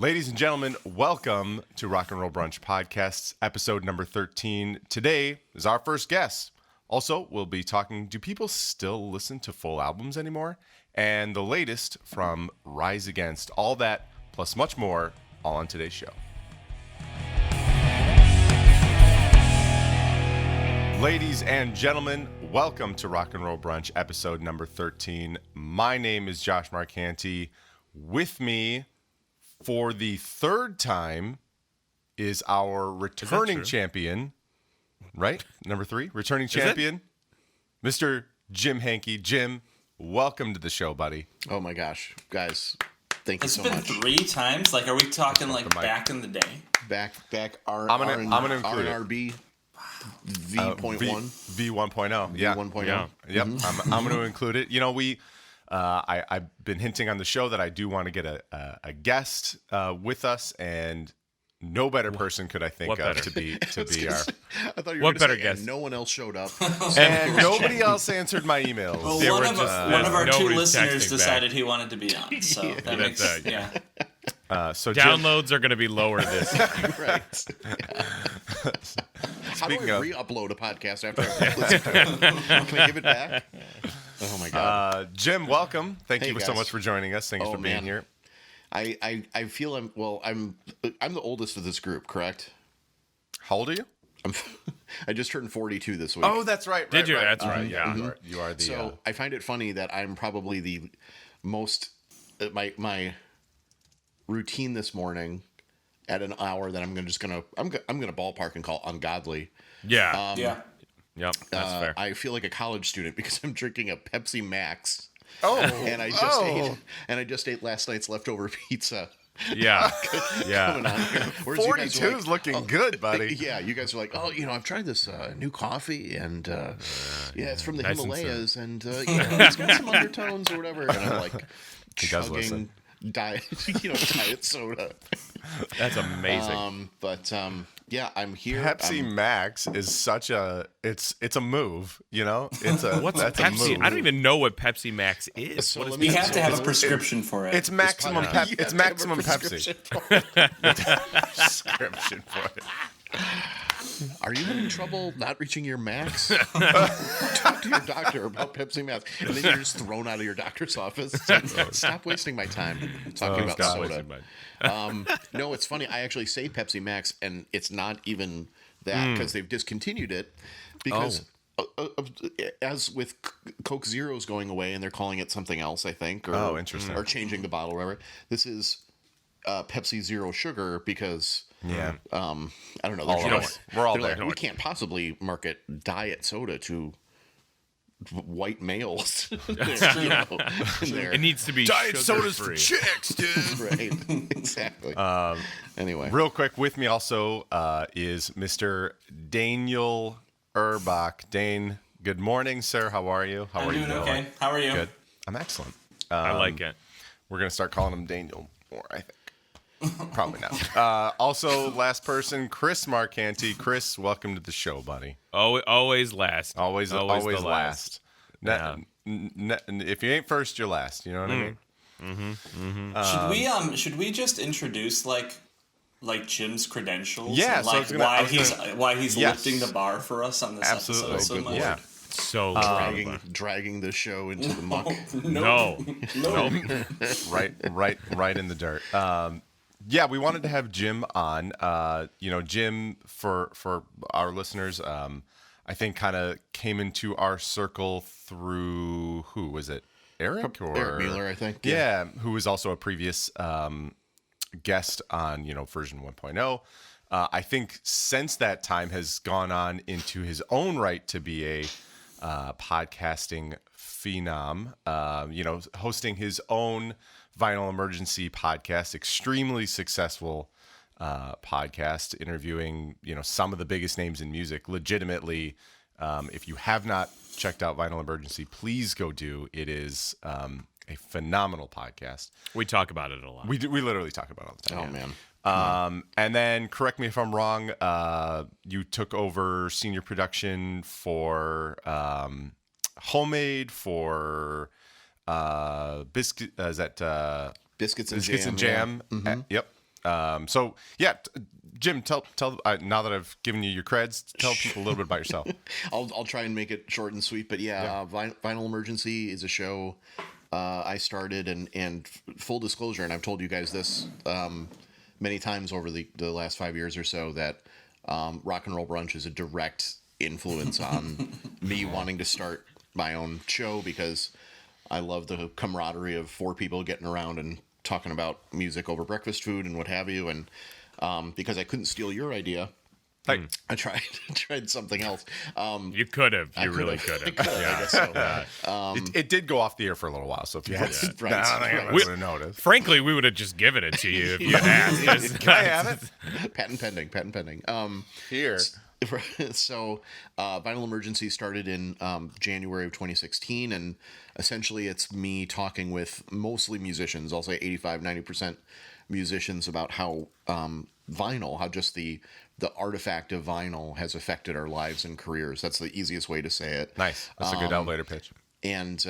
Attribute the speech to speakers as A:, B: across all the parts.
A: Ladies and gentlemen, welcome to Rock and Roll Brunch Podcast's episode number 13. Today is our first guest. Also, we'll be talking, do people still listen to full albums anymore? And the latest from Rise Against. All that, plus much more, all on today's show. Ladies and gentlemen, welcome to Rock and Roll Brunch, episode number 13. My name is Josh Hanke. With me for the third time is our returning champion, right? Number 3, returning champion, Mr. Jim Hanke. Jim, welcome to the show, buddy.
B: Oh my gosh, guys, thank you so
C: much.
B: It's
C: been 3 times? Like, are we talking like back in the day?
B: Back
A: I'm gonna include
B: R&RB V.1.
A: V1.0. Yeah.
B: V1.0.
A: Yeah. Yep. I'm going to include it. You know, I've been hinting on the show that I do want to get a guest with us, and no better person could I think of to be our.
B: I thought you were better guest. No one else showed up,
A: and nobody else answered my emails.
C: Well, one of our 2 listeners decided he wanted to be on, so that makes
D: so downloads are going to be lower this year.
B: Right. Yeah. How do I re-upload a podcast after I listen to it? Can I give it back? Oh my God.
A: Jim, welcome. Thank you so much for joining us. Thanks for being here.
B: I feel I'm the oldest of this group, correct?
A: How old are you?
B: I just turned 42 this week.
A: Oh, that's right.
D: Did you?
A: Right.
D: That's right. Yeah.
A: You are the.
B: So I find it funny that I'm probably the most my routine this morning at an hour that I'm gonna ballpark and call ungodly.
D: Yeah.
C: Yeah.
D: Yep. That's fair.
B: I feel like a college student because I'm drinking a Pepsi Max.
A: Oh,
B: and I just ate last night's leftover pizza.
D: Yeah.
B: Coming on here.
A: 42 is looking good, buddy.
B: Yeah, you guys are like, I've tried this new coffee, and it's from the Himalayas, and it's got some undertones or whatever. And I'm like chugging diet soda.
D: That's amazing.
B: I'm here.
A: Pepsi Max is such it's a move, you know? That's
D: Pepsi?
A: a move.
D: I don't even know what Pepsi Max is.
B: So
C: you have to have a prescription for it.
A: It's maximum Pepsi. It's maximum Pepsi. Prescription for it.
B: Are you having trouble not reaching your max? Talk to your doctor about Pepsi Max. And then you're just thrown out of your doctor's office. Stop wasting my time talking about soda. No, it's funny. I actually say Pepsi Max, and it's not even that because they've discontinued it. Because as with Coke Zero's going away, and they're calling it something else, I think. Or,
A: interesting.
B: Or changing the bottle or whatever. This is Pepsi Zero Sugar because...
A: Yeah.
B: I don't know.
A: We're all there.
B: Like, we can't possibly market diet soda to white males.
D: It needs to be
A: diet sodas
D: free.
A: for chicks, dude.
B: Right. Exactly. Anyway.
A: Real quick, with me also is Mr. Daniel Urbach. Dane, good morning, sir. How are you?
C: I'm doing okay. How are you?
A: Good. I'm excellent.
D: I like it.
A: We're going to start calling him Daniel more, I think. Probably not. Also, last person, Chris Marcanti. Chris, welcome to the show, buddy.
D: Always last.
A: Always
D: the
A: last.
D: Yeah.
A: If you ain't first, you're last. You know what I mean?
C: Mm-hmm. Should we just introduce like Jim's credentials?
A: Yeah.
C: And, like, why he's lifting the bar for us on this episode so much?
A: Yeah.
D: So
B: dragging the show into the muck.
D: No.
A: Right in the dirt. Yeah, we wanted to have Jim on. Jim, for our listeners, I think kind of came into our circle through, who was it? Eric
B: Mueller, I think.
A: Yeah, who was also a previous guest on, version 1.0. I think since that time has gone on into his own right to be a podcasting phenom, hosting his own Vinyl Emergency podcast, extremely successful podcast, interviewing some of the biggest names in music. Legitimately, if you have not checked out Vinyl Emergency, please go do. It is a phenomenal podcast.
D: We talk about it a lot.
A: We literally talk about it all the time.
B: Oh man.
A: And then, correct me if I'm wrong, you took over senior production for Homemade, for Biscuits and Jam.
B: Mm-hmm.
A: Yep. So yeah, Jim, tell now that I've given you your creds, tell people a little bit about yourself.
B: I'll try and make it short and sweet, but Vinyl Emergency is a show I started, and full disclosure, and I've told you guys this many times over the last 5 years or so, that Rock and Roll Brunch is a direct influence on me wanting to start my own show, because I love the camaraderie of 4 people getting around and talking about music over breakfast food and what have you. And because I couldn't steal your idea, I tried something else.
D: You could have. You really could have.
B: I guess so.
A: It did go off the air for a little while, so if you had
B: Right.
A: would have noticed.
D: Frankly, we would have just given it to you if you had asked.
A: Can I have it?
B: Patent pending.
A: Here.
B: So, Vinyl Emergency started in January of 2016, and essentially it's me talking with mostly musicians. I'll say 85-90% musicians about how vinyl, how just the artifact of vinyl has affected our lives and careers. That's the easiest way to say it.
A: Nice. That's a good elevator pitch.
B: And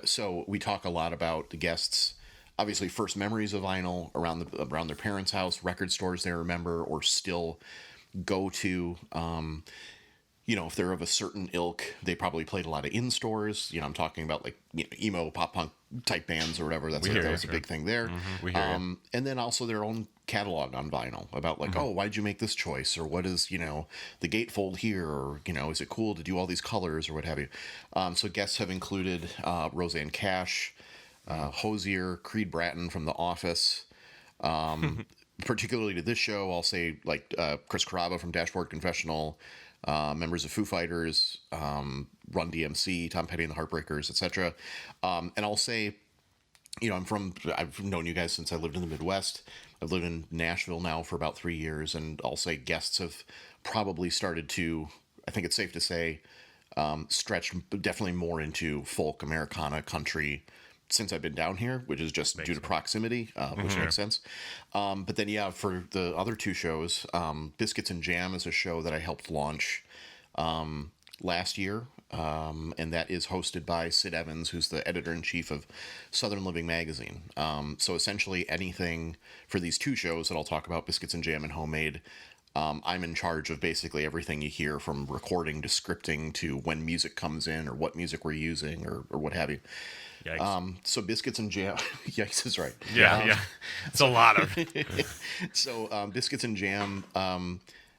B: so we talk a lot about the guests. Obviously, first memories of vinyl around their parents' house, record stores they remember or still go to. If they're of a certain ilk, they probably played a lot of in stores. I'm talking about like emo, pop punk type bands or whatever. That was a big thing there.
A: Mm-hmm. We hear you.
B: And then also their own catalog on vinyl about like, oh, why'd you make this choice, or what is the gatefold here, or is it cool to do all these colors or what have you. So guests have included Roseanne Cash, Hosier, Creed Bratton from The Office. Particularly to this show, I'll say like Chris Carrabba from Dashboard Confessional, members of Foo Fighters, Run DMC, Tom Petty and the Heartbreakers, etc. And I'll say, I've known you guys since I lived in the Midwest. I've lived in Nashville now for about 3 years, and I'll say guests have probably started to, I think it's safe to say, stretch definitely more into folk, Americana, country since I've been down here, which is just due to proximity, which makes sense. But then, for the other 2 shows, Biscuits and Jam is a show that I helped launch last year, and that is hosted by Sid Evans, who's the editor-in-chief of Southern Living magazine. So essentially anything for these 2 shows that I'll talk about, Biscuits and Jam and Homemade, I'm in charge of basically everything you hear, from recording to scripting to when music comes in or what music we're using or what have you. So Biscuits and Jam, yikes is right.
D: Yeah. It's a lot of.
B: So Biscuits and Jam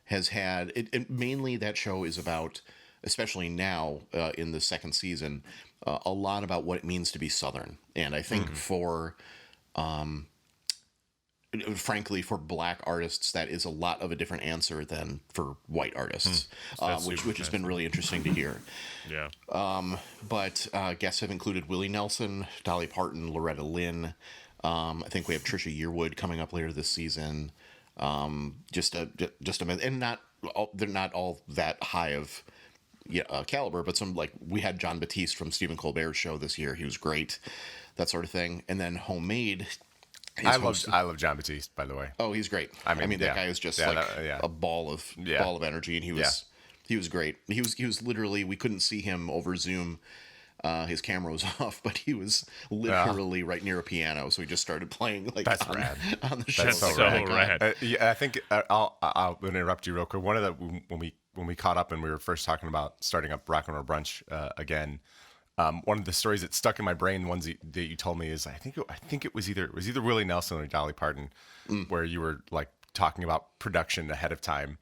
B: has had it, mainly that show is about, especially now in the second season, a lot about what it means to be Southern. And I think frankly, for Black artists, that is a lot of a different answer than for white artists, which has been really interesting to hear.
D: Yeah.
B: But guests have included Willie Nelson, Dolly Parton, Loretta Lynn. I think we have Trisha Yearwood coming up later this season. Just a and they're not all that high of caliber, but some, like, we had John Batiste from Stephen Colbert's show this year. He was great, that sort of thing. And then Homemade.
A: I love John Batiste, by the way.
B: Oh, he's great. I mean that guy is just a ball of energy, and he was great. He was literally, we couldn't see him over Zoom. His camera was off, but he was literally right near a piano, so he just started playing
A: rad.
B: On the show.
D: That's so rad.
A: I think I'll interrupt you real quick. One of the when we caught up and we were first talking about starting up Rock and Roll Brunch again. One of the stories that stuck in my brain, the ones that you told me, is I think it was either Willie Nelson or Dolly Parton, where you were like talking about production ahead of time,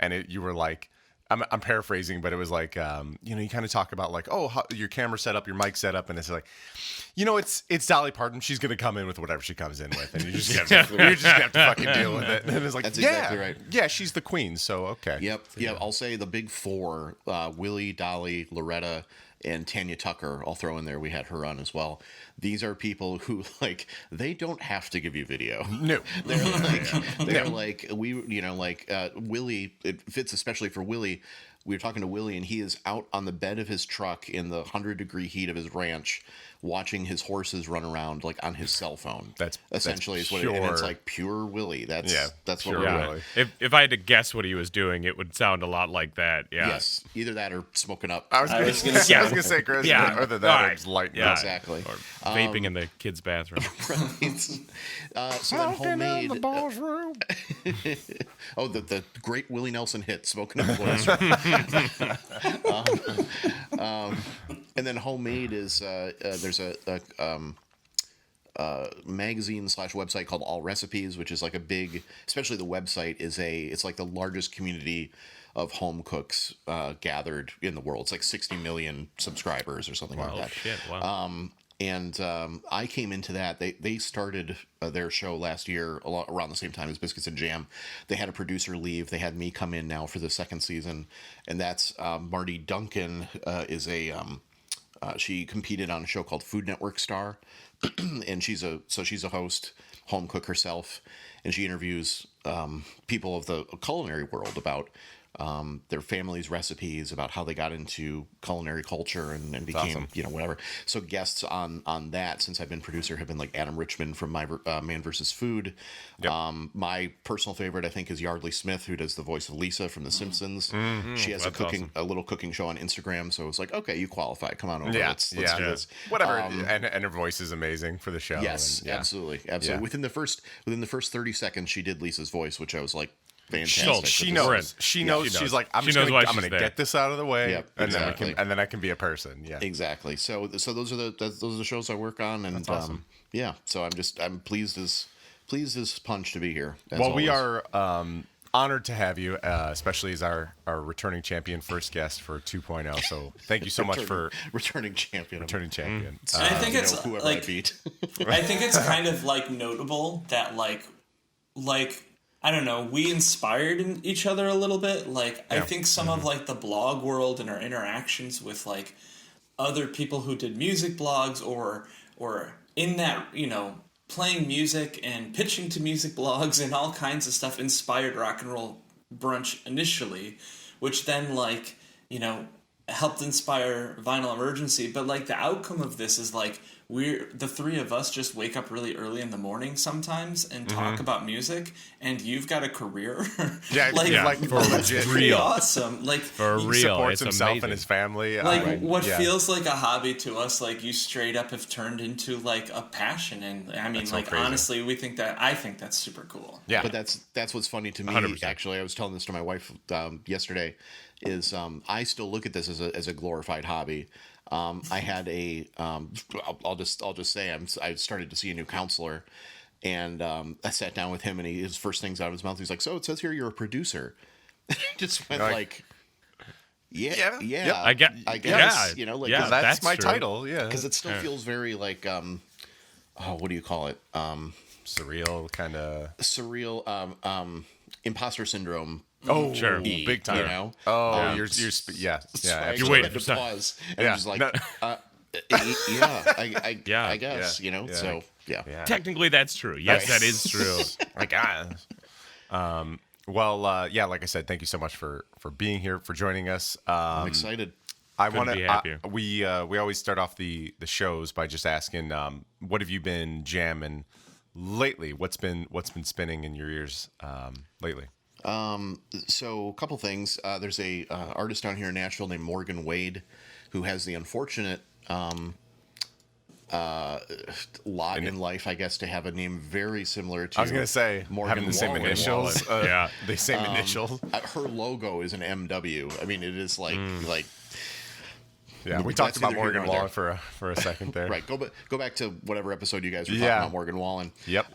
A: and you were like, I'm paraphrasing, but it was like, you kind of talk about like, how your camera set up, your mic set up, and it's like, it's Dolly Parton. She's gonna come in with whatever she comes in with, and you just have to fucking deal with it. And it's like,
B: that's exactly right.
A: Yeah, she's the queen, so okay.
B: Yep. I'll say the big 4: Willie, Dolly, Loretta, and Tanya Tucker. I'll throw in there. We had her on as well. These are people who, like, they don't have to give you video.
A: No,
B: they're like Willie. It fits especially for Willie. we were talking to Willie, and he is out on the bed of his truck in the 100-degree heat of his ranch, watching his horses run around like on his cell phone.
A: That's
B: essentially
A: that's
B: what it, and it's like pure Willie. That's what
A: pure
B: we're doing.
A: Willie.
D: If I had to guess what he was doing, it would sound a lot like that. Yeah.
B: Yes, either that or smoking up.
A: I was going to say, Chris.
D: Yeah.
A: Other than that, it's lighting up.
B: Exactly.
D: Or vaping in the kids' bathroom.
B: So then homemade.
A: in the boss room.
B: Oh, the great Willie Nelson hit, "Smoking Up the Boys." And then homemade is there's a magazine / website called All Recipes, which is like a big, especially the website it's like the largest community of home cooks gathered in the world. It's like 60 million subscribers or something like that.
D: Shit! Wow.
B: And I came into that. They started their show last year around the same time as Biscuits and Jam. They had a producer leave. They had me come in now for the second season, and that's Marty Duncan is a she competed on a show called Food Network Star, and she's a host, home cook herself, and she interviews people of the culinary world about their family's recipes, about how they got into culinary culture and became,
A: awesome.
B: Whatever. So guests on that, since I've been producer, have been like Adam Richman from Man vs. Food.
A: Yep.
B: My personal favorite, I think, is Yardley Smith, who does the voice of Lisa from The Simpsons. She has a little cooking show on Instagram. So it was like, okay, you qualify. Come on over. Let's do this.
A: Whatever. And her voice is amazing for the show.
B: Yes,
A: and,
B: absolutely.
A: Yeah.
B: Within the first 30 seconds, she did Lisa's voice, which I was like, fantastic.
A: She knows. She knows. She's like, I'm gonna get this out of the way,
B: Yep,
A: and
B: exactly.
A: then I can be a person. Yeah,
B: exactly. So those are the shows I work on, and
A: That's awesome.
B: So I'm pleased as punch to be here.
A: Well, we are honored to have you, especially as our returning champion, first guest for 2.0. So thank you so much for
B: returning champion.
C: I think it's
B: whoever
C: like
B: I beat.
C: I think it's kind of like notable that like I don't know, we inspired each other a little bit. Like, I think some of like the blog world and our interactions with like other people who did music blogs or in that, playing music and pitching to music blogs and all kinds of stuff inspired Rock and Roll Brunch initially, which then helped inspire Vinyl Emergency. But like the outcome of this is like the three of us just wake up really early in the morning sometimes and talk about music, and you've got a career.
A: Like for legit,
C: pretty awesome. Like
D: for
A: he
D: real,
A: supports
D: it's
A: himself
D: amazing.
A: and his family.
C: Like what feels like a hobby to us, like you straight up have turned into like a passion. And I mean, like
A: crazy.
C: honestly, I think that's super cool.
A: Yeah,
B: But that's what's funny to me.
D: 100%.
B: Actually, I was telling this to my wife yesterday. Is I still look at this as a glorified hobby. I had I'll just say I started to see a new counselor, and I sat down with him, and his first things out of his mouth, he's like, "So it says here you're a producer." Just went like, yeah,
D: I guess,
A: that's my
D: true.
A: title. Yeah,
B: because it still feels very like what do you call it?
A: Surreal, kind of
B: imposter syndrome.
A: Oh,
D: sure.
A: Big time.
B: Yeah.
A: You're
D: You're waiting for something.
B: pause, and I'm just like, I guess,
A: Yeah.
B: So yeah.
D: Technically, that's true. Yes, that is true.
A: Like, like I said, thank you so much for being here, for joining us.
B: I'm excited.
A: I
D: Couldn't
A: want
D: be
A: to.
D: happier.
A: We always start off the shows by just asking, what have you been jamming lately? What's been spinning in your ears lately?
B: So a couple things. There's a artist down here in Nashville named Morgan Wade, who has the unfortunate lot in life, I guess, to have a name very similar to.
A: I was gonna say
B: Morgan
A: having the same
B: Wallen.
A: initials.
D: Yeah,
A: the same initials.
B: Her logo is an MW. I mean, it is like.
A: Yeah, we
B: That's
A: talked about
B: neither here
A: Morgan
B: nor
A: Wallen for a second there.
B: Right. Go back to whatever episode you guys were talking about Morgan Wallen.
A: Yep.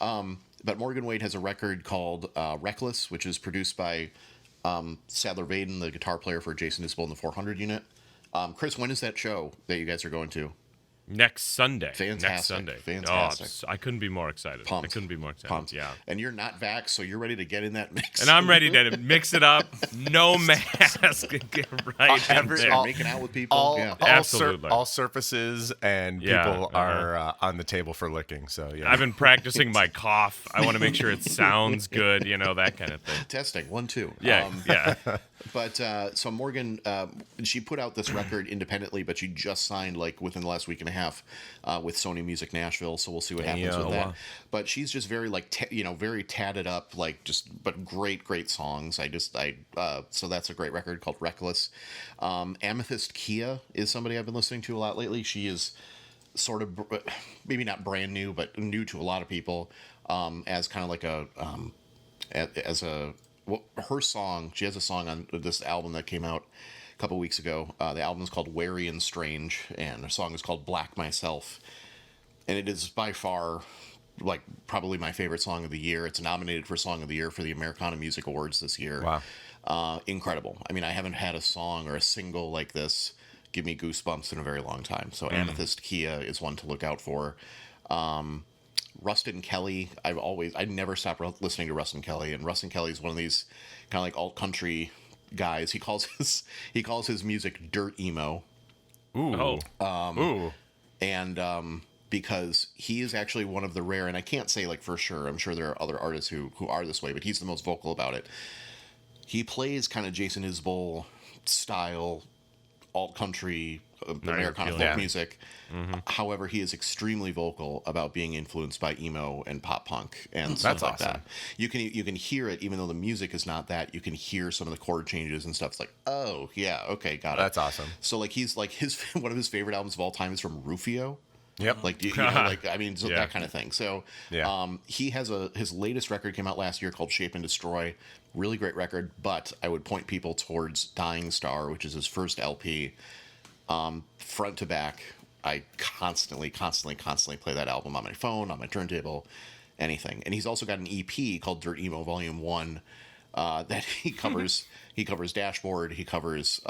B: But Morgan Wade has a record called Reckless, which is produced by Sadler Vaden, the guitar player for Jason Isbell and the 400 Unit. Chris, when is that show that you guys are going to?
D: Next Sunday.
B: Fantastic.
D: Next Sunday.
B: Fantastic.
D: Oh, I couldn't be more excited.
B: Pumped.
D: I couldn't be more excited.
B: Pumped.
D: Yeah.
B: And you're not vaxxed, so you're ready to get in that mix.
D: And I'm ready to mix it up. No mask. Get right in there.
B: Making out with people.
A: All,
D: Absolutely.
A: all surfaces and people are on the table for licking. So yeah,
D: I've been practicing my cough. I want to make sure it sounds good, that kind of thing.
B: Testing 1, 2.
D: Yeah, yeah.
B: But so Morgan, she put out this record independently, but she just signed like within the last week and a half with Sony Music Nashville. So we'll see what happens with that. Wow. But she's just very very tatted up, but great songs. So that's a great record called Reckless. Amethyst Kia is somebody I've been listening to a lot lately. She is sort of maybe not brand new, but new to a lot of people as kind of like her song. She has a song on this album that came out a couple weeks ago. The album is called Wary and Strange, and the song is called Black Myself. And it is by far, probably my favorite song of the year. It's nominated for Song of the Year for the Americana Music Awards this year.
A: Wow.
B: Incredible. I mean, I haven't had a song or a single like this give me goosebumps in a very long time. So Amethyst Kia is one to look out for. Rustin Kelly, I never stop listening to Rustin Kelly, and Rustin Kelly is one of these kind of like alt country guys. He calls his music dirt emo.
D: Ooh.
A: Ooh.
B: And because he is actually one of the rare, and I can't say for sure, I'm sure there are other artists who are this way, but he's the most vocal about it. He plays kind of Jason Isbell style alt country Americana folk music. Mm-hmm. However, he is extremely vocal about being influenced by emo and pop punk and stuff like that. You can hear it, even though the music is not that. You can hear some of the chord changes and stuff. It's like, oh yeah, okay, got it.
A: That's awesome.
B: So he's his one of his favorite albums of all time is from Rufio.
A: Yep.
B: That kind of thing. So he has his latest record came out last year called Shape and Destroy. Really great record, but I would point people towards Dying Star, which is his first LP. Front to back, I constantly play that album on my phone, on my turntable, anything. And he's also got an EP called Dirt Emo Volume 1 that he covers. He covers Dashboard. He covers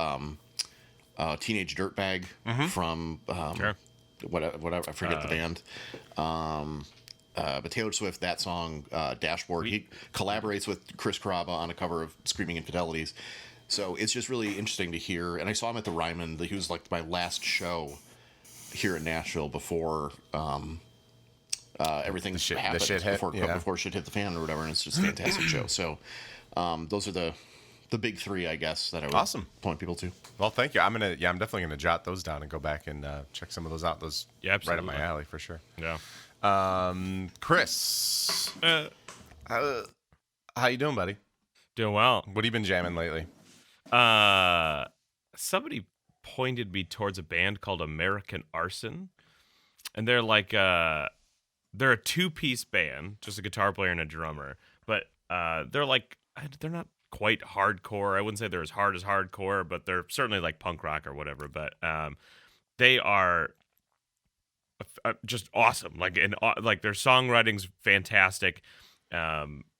B: Teenage Dirtbag from whatever, I forget the band. But Taylor Swift, that song, Dashboard, he collaborates with Chris Carrabba on a cover of Screaming Infidelities. So it's just really interesting to hear. And I saw him at the Ryman. He was my last show here in Nashville before everything happened, before shit hit the fan or whatever. And it's just a fantastic show. So those are the big three, I guess, that I would point people to.
A: Well, thank you. I'm definitely gonna jot those down and go back and check some of those out. Those right up my alley for sure.
D: Yeah.
A: Chris, how you doing, buddy?
D: Doing well.
A: What have you been jamming lately?
D: Somebody pointed me towards a band called American Arson, and they're they're a two-piece band, just a guitar player and a drummer, but they're not quite hardcore. I wouldn't say they're as hard as hardcore, but they're certainly punk rock or whatever. But they are just awesome. Their songwriting's fantastic.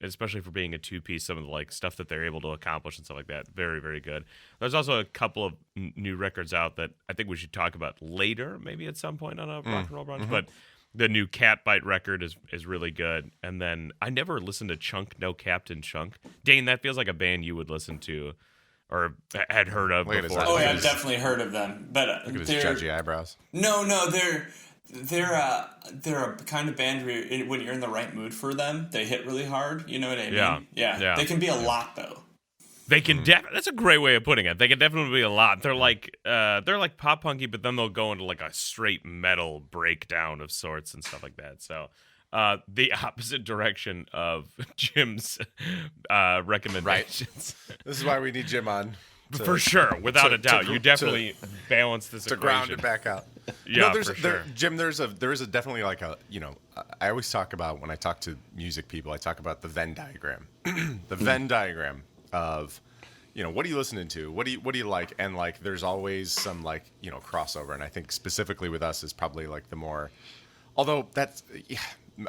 D: Especially for being a two-piece, some of the stuff that they're able to accomplish and stuff like that, very, very good. There's also a couple of new records out that I think we should talk about later, maybe at some point on a rock and roll brunch. But the new Catbite record is really good. And then I never listened to Chunk No Captain Chunk. Dane, that feels like a band you would listen to or had heard of before.
C: Oh yeah, I've definitely heard of them. But
A: look at his judgy eyebrows.
C: No, they're a kind of band where when you're in the right mood for them, they hit really hard. You know what I mean? Yeah. They can be a lot though.
D: They can that's a great way of putting it. They can definitely be a lot. They're like pop punky, but then they'll go into a straight metal breakdown of sorts and stuff like that. So the opposite direction of Jim's recommendations.
A: Right. This is why we need Jim on.
D: For sure, without a doubt. You definitely balance this equation.
A: To ground it back out.
D: Yeah, for sure.
A: Jim, there is definitely I always talk about, when I talk to music people, I talk about the Venn diagram. The Venn diagram of, what are you listening to? What do you like? And there's always some crossover. And I think specifically with us is probably the more, although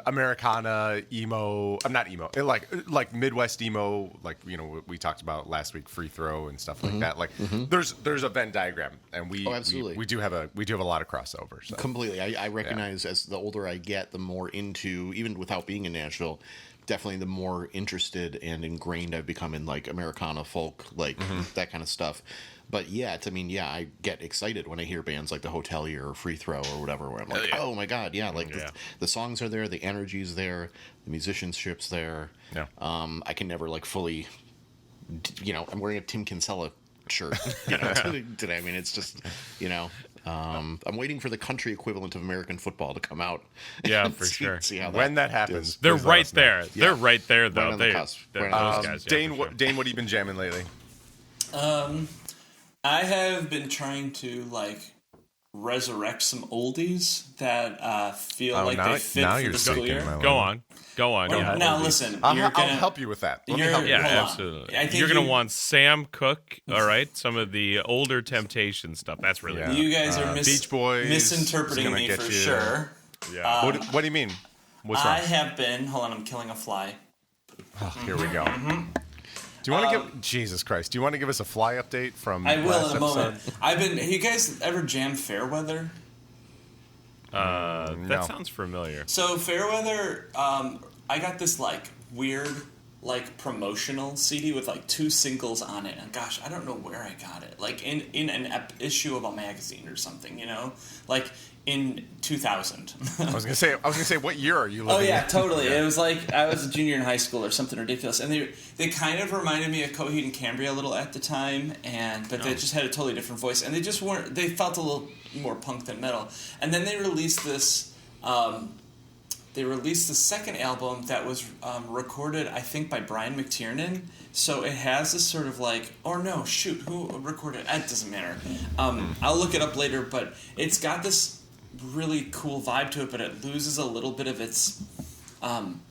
A: Americana emo. I'm not emo. Like Midwest emo. Like we talked about last week, Free Throw and stuff like that. Like there's a Venn diagram, and
B: absolutely.
A: we do have a lot of crossover. So.
B: Completely. I recognize as the older I get, the more into, even without being in Nashville, definitely the more interested and ingrained I've become in like Americana, folk, like that kind of stuff. But I get excited when I hear bands like The Hotelier or Free Throw or whatever, where I'm like, oh my God, the songs are there, the energy's there, the musicianship's there.
A: Yeah.
B: I can never like fully, I'm wearing a Tim Kinsella shirt today. I mean, it's just, I'm waiting for the country equivalent of American football to come out.
D: Yeah, for sure.
B: See how
A: when that happens,
D: they're right there.
B: Yeah.
D: They're right there, though.
B: Right on the cusp.
D: They're
B: Right on the
D: those
B: cusp.
D: guys. Yeah,
A: Dane,
D: for sure.
A: Dane, what have you been jamming lately?
C: I have been trying to resurrect some oldies that feel like they fit for the school year.
D: Go on. Yeah.
C: Now listen,
A: I'll help you with that. Let me help you.
D: Yeah,
C: Hold on.
D: absolutely.
C: I think
D: You're gonna want Sam Cooke, all right? Some of the older Temptation stuff. That's really
A: Yeah.
D: good.
C: You guys are
A: Beach Boys
C: misinterpreting
A: is gonna
C: me
A: get
C: for
A: you.
C: sure.
D: Yeah.
A: What do you mean? What's
C: I
A: wrong?
C: have been. Hold on, I'm killing a fly.
A: Oh, here we go. Do you want to give Jesus Christ? Do you want to give us a fly update from?
C: I will
A: last
C: in a moment.
A: episode?
C: You guys ever jam Fairweather?
D: That
A: No.
D: sounds familiar.
C: So Fairweather, I got this weird promotional CD with 2 singles on it, and gosh, I don't know where I got it. In an issue of a magazine or something, in 2000.
A: I was gonna say, what year are you living?
C: Oh yeah,
A: in?
C: totally. It was like I was a junior in high school or something ridiculous, and they kind of reminded me of Coheed and Cambria a little at the time, but they just had a totally different voice, and they just weren't. They felt a little more punk than metal, and then they released this. They released the second album that was recorded, I think, by Brian McTiernan. So it has this sort of who recorded it? It doesn't matter. I'll look it up later, but it's got this really cool vibe to it, but it loses a little bit of its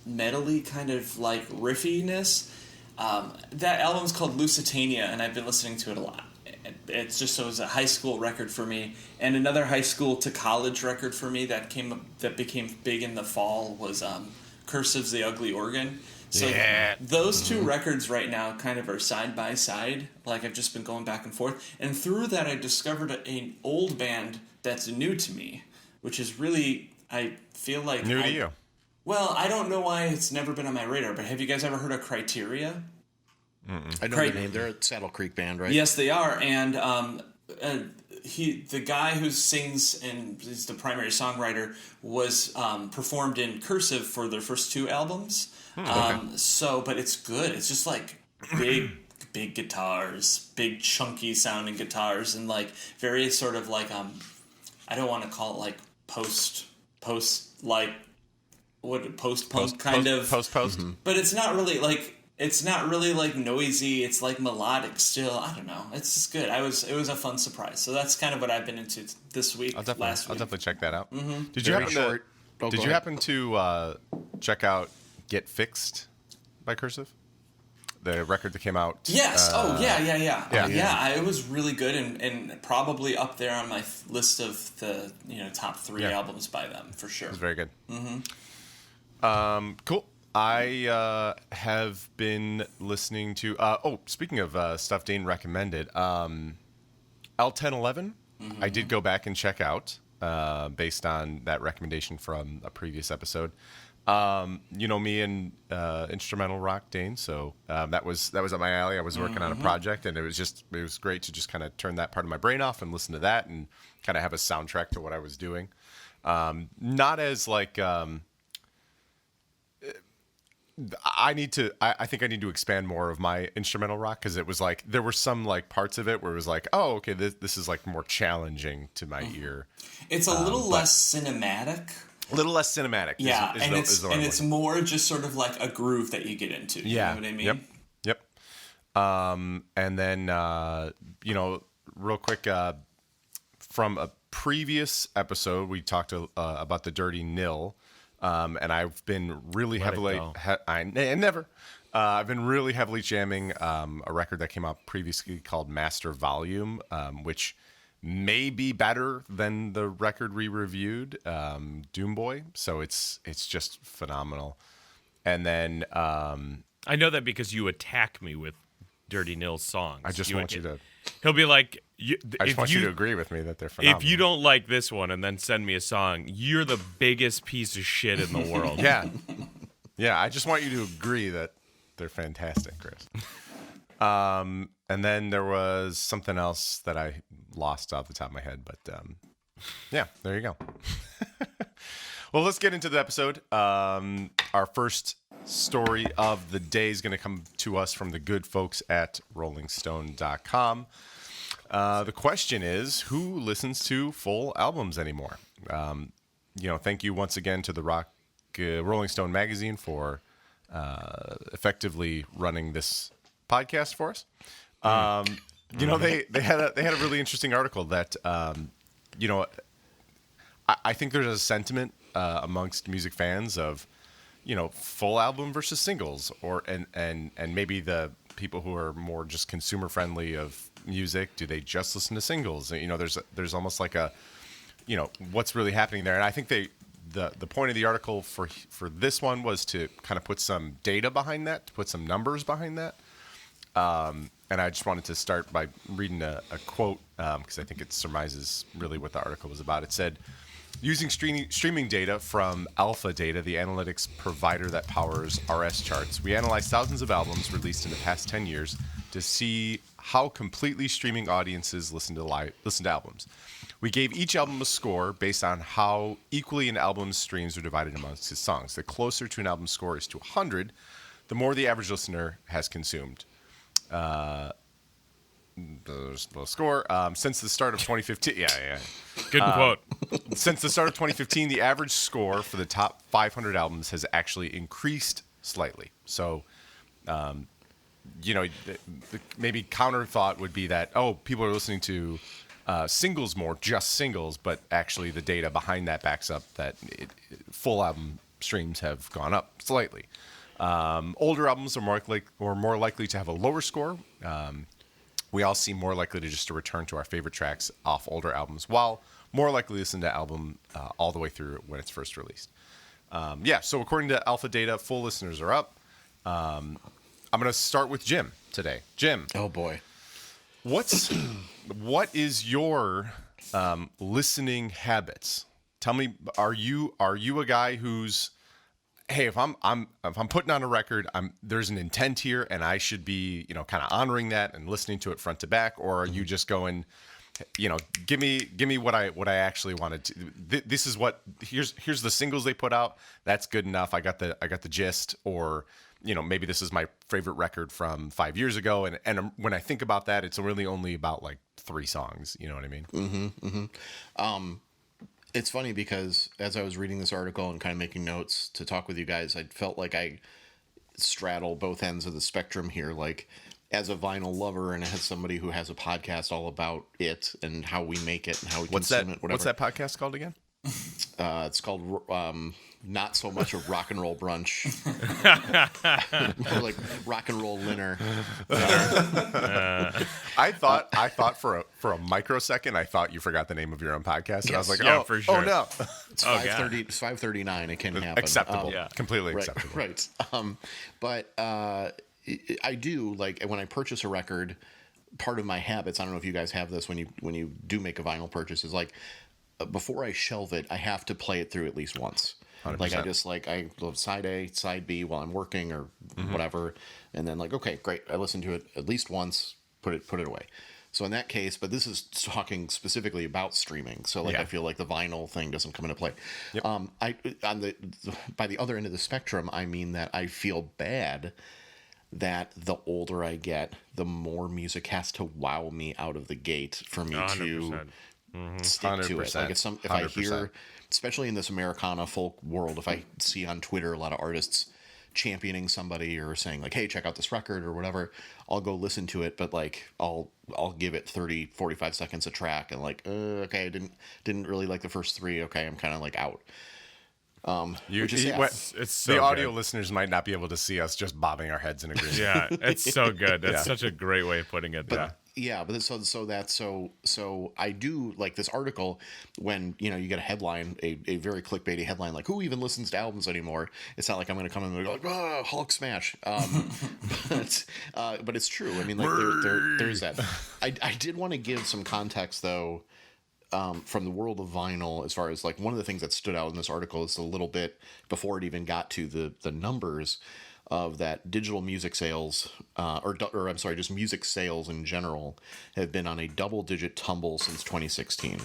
C: metal-y kind of riffiness. That album's called Lusitania, and I've been listening to it a lot. It's just so it was a high school record for me, and another high school to college record for me that became big in the fall was Cursive's The Ugly Organ. So those two records right now kind of are side by side. I've just been going back and forth, and through that I discovered an old band that's new to me, which is really, I feel like
A: New to you.
C: Well, I don't know why it's never been on my radar, but have you guys ever heard of Criteria?
B: I know the name. They're a Saddle Creek band, right?
C: Yes, they are, and the guy who sings and is the primary songwriter was performed in Cursive for their first 2 albums. But it's good. It's just big guitars, big chunky sounding guitars, and very sort of I don't want to call it post punk kind of
A: post.
C: but it's not really it's not really noisy. It's melodic still. I don't know. It's just good. It was a fun surprise. So that's kind of what I've been into this week.
A: I'll definitely check that out.
C: Mm-hmm.
A: Did you happen to check out Get Fixed by Cursive? The record that came out.
C: Yes.
A: Yeah.
C: It was really good and probably up there on my list of the top 3 albums by them for sure.
A: It was very good. Cool. I have been listening to. Speaking of stuff Dane recommended, L1011. I did go back and check out based on that recommendation from a previous episode. Me and instrumental rock, Dane. So that was up my alley. I was working on a project, and it was great to just kind of turn that part of my brain off and listen to that, and kind of have a soundtrack to what I was doing. Not as I think I need to expand more of my instrumental rock, because it was there were some parts of it where it was oh, okay, this is more challenging to my ear.
C: It's a little less cinematic.
A: A little less cinematic.
C: Yeah,
A: and
C: it's more just sort of a groove that you get into. You know what I mean?
A: Yep. And then real quick, from a previous episode, we talked about the Dirty Nil. And I've been really heavily. I've been really heavily jamming a record that came out previously called Master Volume, which may be better than the record we reviewed, Doom Boy. So it's just phenomenal. And then
D: I know that because you attack me with Dirty Nils songs.
A: I just want you to.
D: He'll be like,
A: I just want you to agree with me that they're phenomenal.
D: if you don't like this one and then send me a song, you're the biggest piece of shit in the world.
A: Yeah. Yeah, I just want you to agree that they're fantastic, Chris. And then there was something else that I lost off the top of my head, but yeah, there you go. Well, let's get into the episode. Our first story of the day is going to come to us from the good folks at rollingstone.com. The question is, who listens to full albums anymore? Thank you once again to the Rolling Stone magazine for effectively running this podcast for us. They had a really interesting article that I think there's a sentiment amongst music fans of full album versus singles, and maybe the people who are more just consumer friendly of music, do they just listen to singles? There's almost like a what's really happening there, and I think the point of the article for this one was to kind of put some data behind that, to put some numbers behind that. And I just wanted to start by reading a quote because I think it surmises really what the article was about. It said, using streaming data from Alpha Data, the analytics provider that powers RS charts, we analyzed thousands of albums released in the past 10 years to see how completely streaming audiences listen to albums. We gave each album a score based on how equally an album's streams are divided amongst its songs. The closer to an album score is to 100, the more the average listener has consumed. The score since the start of 2015. Yeah.
D: Good quote.
A: Since the start of 2015, the average score for the top 500 albums has actually increased slightly. So, maybe counter thought would be that people are listening to singles more, just singles, but actually the data behind that backs up that full album streams have gone up slightly. Older albums are more likely to have a lower score. We all seem more likely to return to our favorite tracks off older albums, while more likely to listen to album all the way through when it's first released. So according to Alpha Data, full listeners are up. I'm going to start with Jim today. Jim.
B: Oh, boy.
A: What is your listening habits? Tell me, are you a guy who's, hey, if I'm putting on a record, there's an intent here, and I should be, kind of honoring that and listening to it front to back, or are you just going, give me what I actually wanted to. This is what here's the singles they put out. That's good enough. I got the gist, or maybe this is my favorite record from 5 years ago, and when I think about that, it's really only about like 3 songs. You know what I mean?
B: Mm-hmm. Mm-hmm. It's funny because as I was reading this article and kind of making notes to talk with you guys, I felt like I straddle both ends of the spectrum here. Like, as a vinyl lover and as somebody who has a podcast all about it and how we make it and how we consume it, whatever.
A: What's that podcast called again?
B: It's called not so much a rock and roll brunch, more like rock and roll dinner.
A: I thought for a microsecond, I thought you forgot the name of your own podcast, and I was like,
D: for sure.
A: Oh no,
B: it's 5:30. It's 5:39. It can happen.
A: Acceptable, completely
B: right,
A: acceptable.
B: Right. But I do, like, when I purchase a record, part of my habits, I don't know if you guys have this when you do make a vinyl purchase, is like, before I shelve it, I have to play it through at least once.
A: 100%.
B: I love side A, side B while I'm working or whatever, and then okay, great, I listen to it at least once, put it away. So in that case, but this is talking specifically about streaming, so I feel like the vinyl thing doesn't come into play. Yep. By the other end of the spectrum, I mean that I feel bad that the older I get, the more music has to wow me out of the gate for me
D: 100%.
B: to stick to it. Like if I hear, especially in this Americana folk world, if I see on Twitter a lot of artists championing somebody or saying like, hey, check out this record or whatever, I'll go listen to it, but like I'll give it 30, 45 seconds a track and like, okay, I didn't really like the first 3. Okay, I'm kind of like out.
D: It's so
A: the audio
D: good.
A: listeners might not be able to see us just bobbing our heads in agreement.
D: Yeah, it's so good. That's such a great way of putting it.
B: Yeah, but so I do like this article when you get a headline, a very clickbaity headline like who even listens to albums anymore. It's not like I'm going to come in and go like Hulk smash, but it's true. I mean, like there's that. I did want to give some context though. From the world of vinyl, as far as like one of the things that stood out in this article is a little bit before it even got to the numbers of that digital music sales, or I'm sorry, just music sales in general have been on a double-digit tumble since 2016.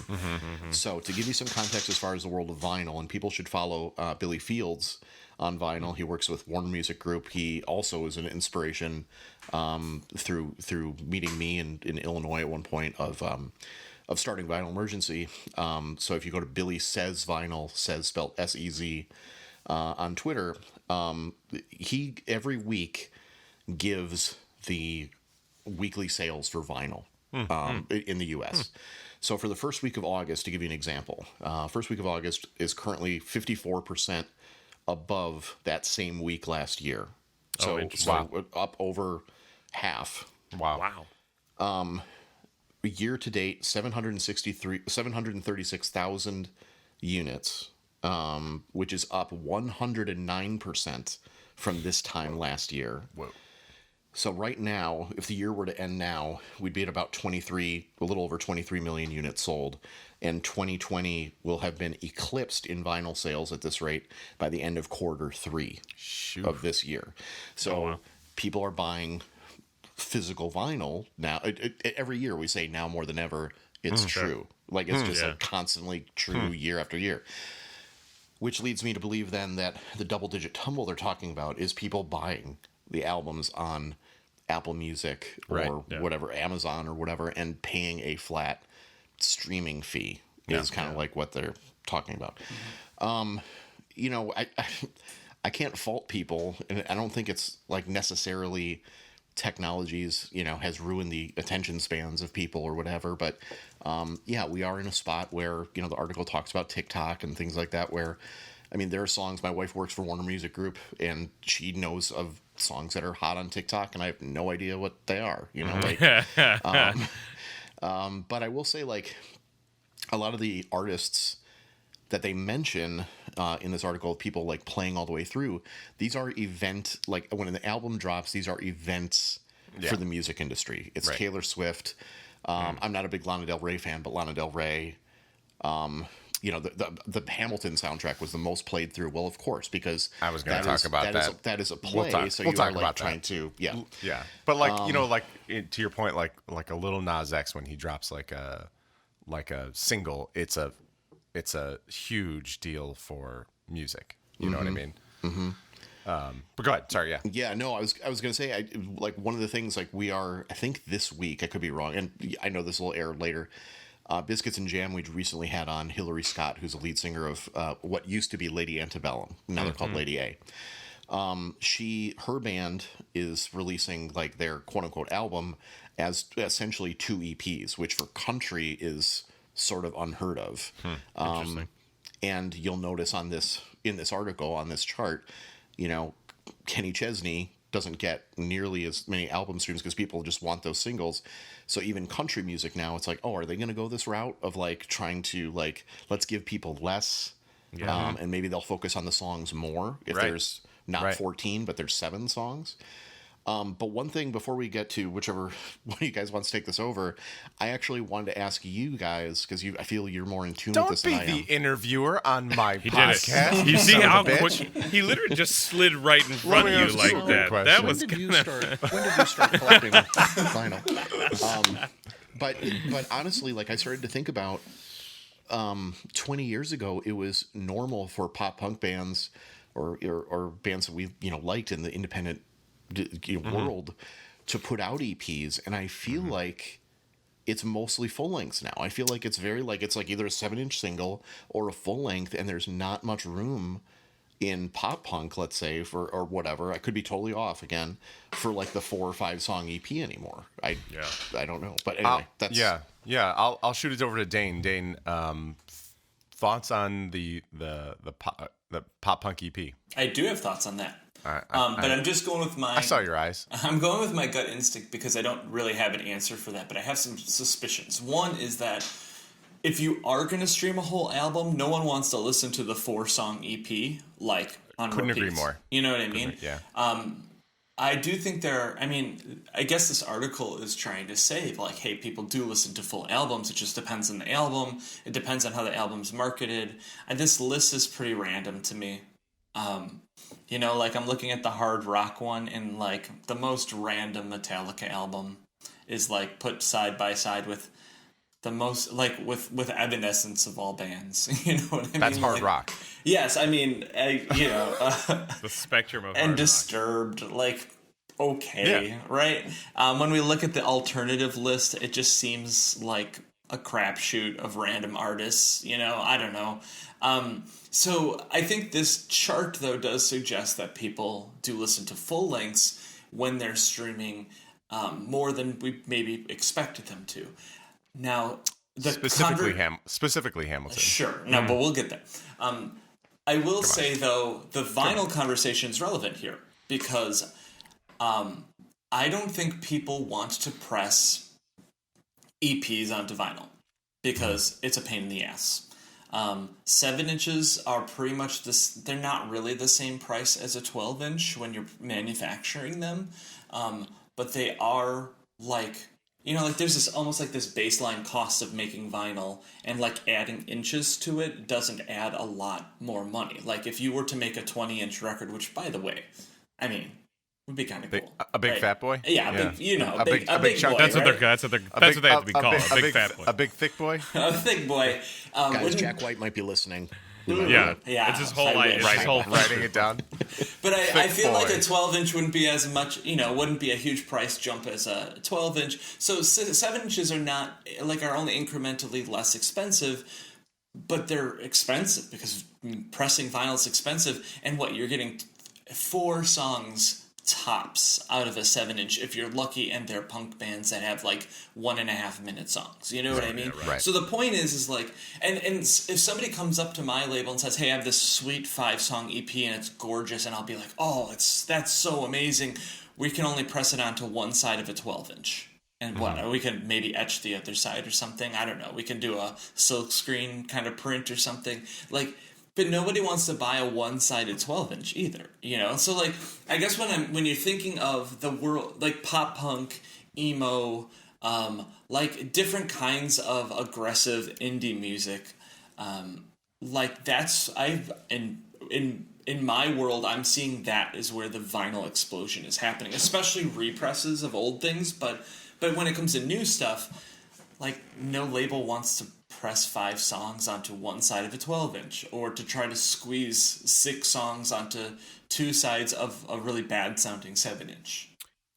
B: So to give you some context as far as the world of vinyl, and people should follow Billy Fields on vinyl. He works with Warner Music Group. He also is an inspiration through meeting me in Illinois at one point of starting Vinyl Emergency. So if you go to Billy Says Vinyl, says spelled S-E-Z, on Twitter, he every week gives the weekly sales for vinyl in the U.S. So for the first week of August, to give you an example, first week of August is currently 54% above that same week last year. So up over half.
A: Wow.
B: Year to date, 736,000 units, which is up 109% from this time last year.
A: Whoa.
B: So right now, if the year were to end now, we'd be at about a little over 23 million units sold. And 2020 will have been eclipsed in vinyl sales at this rate by the end of quarter 3 of this year. So people are buying physical vinyl now. Every year we say now more than ever it's true. Like it's just like constantly true year after year. Which leads me to believe then that the double-digit tumble they're talking about is people buying the albums on Apple Music or whatever, Amazon or whatever, and paying a flat streaming fee is kind of like what they're talking about. I can't fault people, and I don't think it's like necessarily technologies, has ruined the attention spans of people or whatever. But we are in a spot where, the article talks about TikTok and things like that, where, I mean, there are songs, my wife works for Warner Music Group and she knows of songs that are hot on TikTok and I have no idea what they are, but I will say, like, a lot of the artists that they mention in this article, people like playing all the way through, these are like when an album drops, these are events for the music industry. It's Taylor Swift. I'm not a big Lana Del Rey fan, but Lana Del Rey, the Hamilton soundtrack was the most played through. Well, of course, because
A: I was going to talk about that.
B: That is a play. So
A: we'll
B: you
A: talk
B: are like
A: about
B: trying
A: that.
B: to,
A: yeah. But like, to your point, like a Lil Nas X, when he drops like a single, it's a huge deal for music. You know what I mean? But go ahead. Sorry. Yeah.
B: Yeah. No, I was going to say, like, one of the things, like, we are, I think this week, I could be wrong, and I know this will air later. Biscuits and Jam, we recently had on Hillary Scott, who's a lead singer of what used to be Lady Antebellum. Now they're called Lady A. Her band is releasing like their quote unquote album as essentially 2 EPs, which for country is sort of unheard of.
D: Interesting.
B: And you'll notice in this article, on this chart, Kenny Chesney doesn't get nearly as many album streams because people just want those singles. So even country music now, it's like, oh, are they going to go this route of like trying to like, let's give people less, and maybe they'll focus on the songs more if there's not 14, but there's 7 songs. But one thing before we get to whichever one of you guys wants to take this over, I actually wanted to ask you guys, because I feel you're more in tune with this than I am.
A: Don't be the interviewer on my
D: He
A: podcast.
D: did it. You see how quick he literally just slid right in front of you like that. That was
B: when did you start collecting vinyl? But honestly, like, I started to think about 20 years ago, it was normal for pop punk bands or bands that we liked in the independent world to put out EPs, and I feel like it's mostly full lengths now. I feel like it's very like it's like either a 7-inch single or a full length, and there's not much room in pop punk, let's say, or whatever. I could be totally off again for like the 4 or 5 song EP anymore. I don't know, but anyway,
A: I'll shoot it over to Dane. Dane, thoughts on the pop punk EP?
C: I do have thoughts on that. But I'm just going with
A: I saw your eyes.
C: I'm going with my gut instinct because I don't really have an answer for that, but I have some suspicions. One is that if you are going to stream a whole album, no one wants to listen to the 4-song EP like on
A: Couldn't
C: repeat.
A: agree more.
C: You know what I mean?
A: Yeah.
C: I do think I guess this article is trying to say, like, hey, people do listen to full albums. It just depends on the album. It depends on how the album's marketed. And this list is pretty random to me. Like, I'm looking at the hard rock one, and, like, the most random Metallica album is, like, put side by side with the most, like, with Evanescence of all bands. You know what I mean?
A: That's hard rock.
C: Yes, I mean,
D: The spectrum of
C: and
D: hard
C: Disturbed, like, okay, right? When we look at the alternative list, it just seems like a crapshoot of random artists. I don't know. So I think this chart, though, does suggest that people do listen to full lengths when they're streaming more than we maybe expected them to. Now,
A: Specifically Hamilton.
C: Sure. No, but we'll get there. I will say, though, the vinyl conversation is relevant here because I don't think people want to press EPs onto vinyl because it's a pain in the ass. 7 inches are pretty much this. They're not really the same price as a 12-inch when you're manufacturing them, but they are like. There's this almost like this baseline cost of making vinyl, and like adding inches to it doesn't add a lot more money. Like if you were to make a 20-inch record, which by the way, I mean, would be kind of cool.
A: A big fat boy?
C: Yeah,
A: Yeah.
C: a big
A: chunk.
C: boy.
D: That's what
C: right?
D: that's what they have to be called. A big fat boy.
A: A big thick boy?
C: A thick boy.
B: Guys, Jack White might be listening.
D: Yeah,
C: Yeah,
D: it's his whole
C: I
D: life.
C: wish.
D: His whole
A: Writing it down.
C: But I feel like
A: boy.
C: a 12-inch wouldn't be as much, wouldn't be a huge price jump as a 12-inch. So 7 inches are only incrementally less expensive, but they're expensive because pressing vinyl is expensive. And what you're getting 4 songs tops out of a 7-inch if you're lucky, and they're punk bands that have like 1.5 minute songs. You know what I mean?
A: Yeah, right.
C: So the point is like, and if somebody comes up to my label and says, "Hey, I have this sweet 5-song EP and it's gorgeous," and I'll be like, "Oh, that's so amazing. We can only press it onto one side of a 12-inch." And we can maybe etch the other side or something. I don't know. We can do a silk screen kind of print or something. Like, but nobody wants to buy a one-sided 12-inch either, So, like, I guess when you're thinking of the world, like pop punk, emo, like different kinds of aggressive indie music, like that's in my world, I'm seeing that is where the vinyl explosion is happening, especially represses of old things. But when it comes to new stuff, like no label wants to press 5 songs onto one side of a 12-inch, or to try to squeeze 6 songs onto 2 sides of a really bad sounding 7-inch.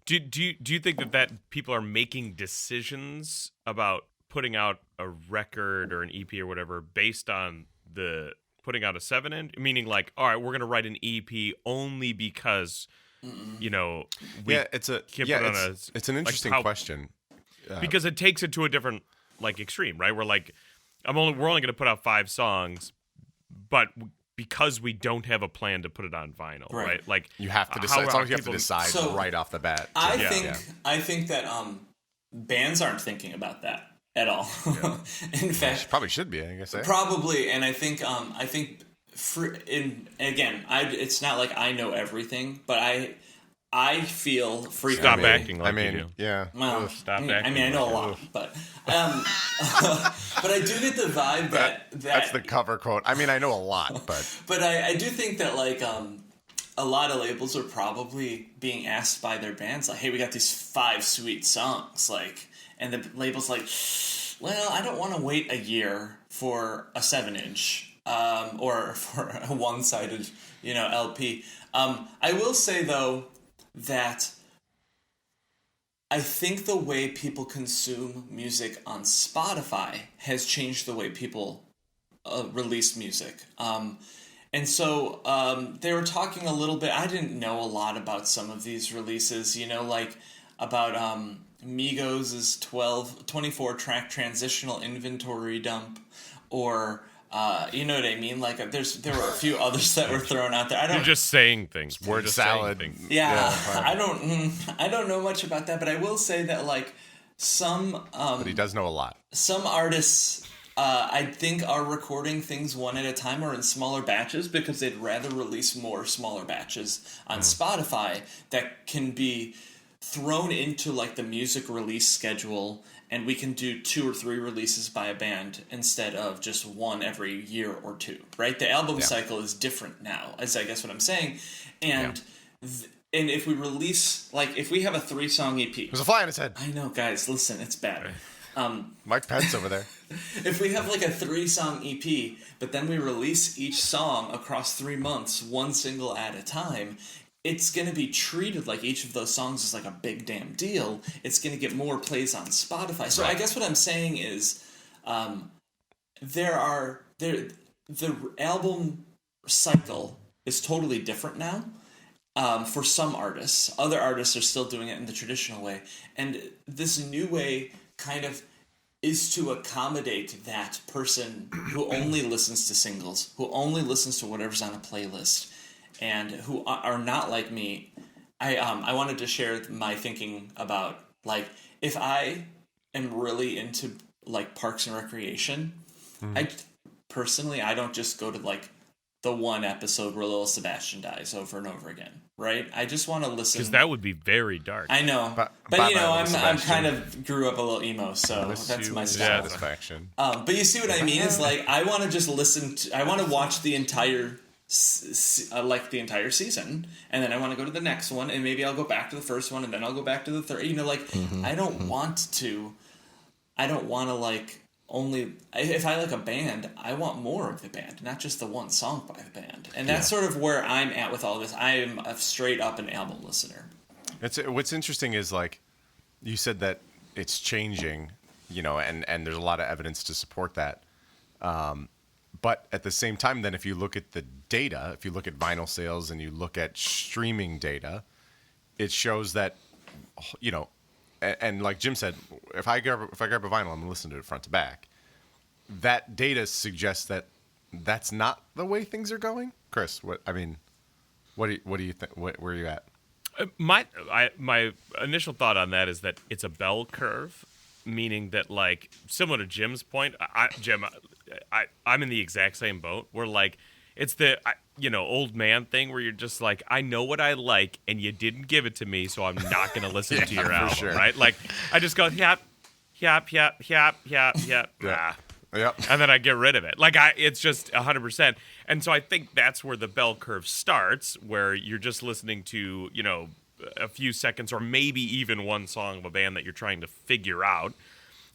D: Do you think that people are making decisions about putting out a record or an EP or whatever based on the putting out a 7-inch? Meaning like, all right, we're going to write an EP only because,
A: It's an interesting question.
D: Because it takes it to a different like extreme, right? We're like, we're only going to put out 5 songs, but because we don't have a plan to put it on vinyl, right? Like
A: You have to decide. It's always you have to decide right off the bat.
C: I think that bands aren't thinking about that at all. Yeah. In fact,
A: probably should be. I guess
C: probably, and I think it's not like I know everything, but I feel frequently.
D: Stop acting like you do.
A: Yeah.
C: Well,
D: stop acting.
C: I mean, I know a lot, but but I do get the vibe that
A: that's the cover quote. I mean, I know a lot, but
C: I do think that like a lot of labels are probably being asked by their bands like, "Hey, we got these 5 sweet songs," like, and the label's like, "Well, I don't want to wait a year for a 7-inch or for a one-sided, LP." I will say though that I think the way people consume music on Spotify has changed the way people release music. And so they were talking a little bit, I didn't know a lot about some of these releases, like about Migos' 24-track transitional inventory dump, or You know what I mean? Like there were a few others that were thrown out there. I don't.
D: You're just saying things.
A: Word
D: You're just
A: salad.
D: saying things.
C: Yeah, I don't know much about that, but I will say that like some
A: But he does know a lot.
C: some artists I think are recording things one at a time or in smaller batches because they'd rather release more smaller batches on Spotify that can be thrown into like the music release schedule, and we can do 2 or 3 releases by a band instead of just one every year or two, right? The album cycle is different now, is I guess what I'm saying. And and if we release, like if we have a 3-song EP.
A: There's a fly on his head.
C: I know, guys, listen, it's bad.
A: Mike Pence over there.
C: If we have like a 3-song EP, but then we release each song across 3 months, one single at a time, it's going to be treated like each of those songs is like a big damn deal. It's going to get more plays on Spotify. So I guess what I'm saying is the album cycle is totally different now. For some artists. Other artists are still doing it in the traditional way. And this new way kind of is to accommodate that person who only listens to singles, who only listens to whatever's on a playlist, and who are not like me. I wanted to share my thinking about, like, if I am really into, like, Parks and Recreation, I don't just go to, like, the one episode where little Sebastian dies over and over again, right? I just want to listen.
D: Because that would be very dark.
C: I know, but you know, I'm kind of grew up a little emo, so that's my style.
A: Satisfaction.
C: But you see what I mean? Is like I want to just listen to. I want to watch the entire, the entire season, and then I want to go to the next one, and maybe I'll go back to the first one, and then I'll go back to the third. You know, like I don't want to. I don't want to like. Only if I like a band, I want more of the band, not just the one song by the band. And that's sort of where I'm at with all this. I am a straight up an album listener.
A: What's interesting is, like, you said that it's changing, you know, and there's a lot of evidence to support that. But at the same time, then if you look at the data, if you look at vinyl sales and you look at streaming data, it shows that, you know, and like Jim said, if I grab a vinyl, I'm gonna listen to it front to back. That data suggests that that's not the way things are going. Chris, what do you think? Where are you at?
D: My initial thought on that is that it's a bell curve, meaning that, like, similar to Jim's point, I'm in the exact same boat. Where, like, it's the old man thing where you're just like, I know what I like, and you didn't give it to me, so I'm not going to listen to your album,
A: sure.
D: right? Like, I just go, yep, yep.
A: Yep.
D: And then I get rid of it. Like, it's just 100%. And so I think that's where the bell curve starts, where you're just listening to, you know, a few seconds or maybe even one song of a band that you're trying to figure out.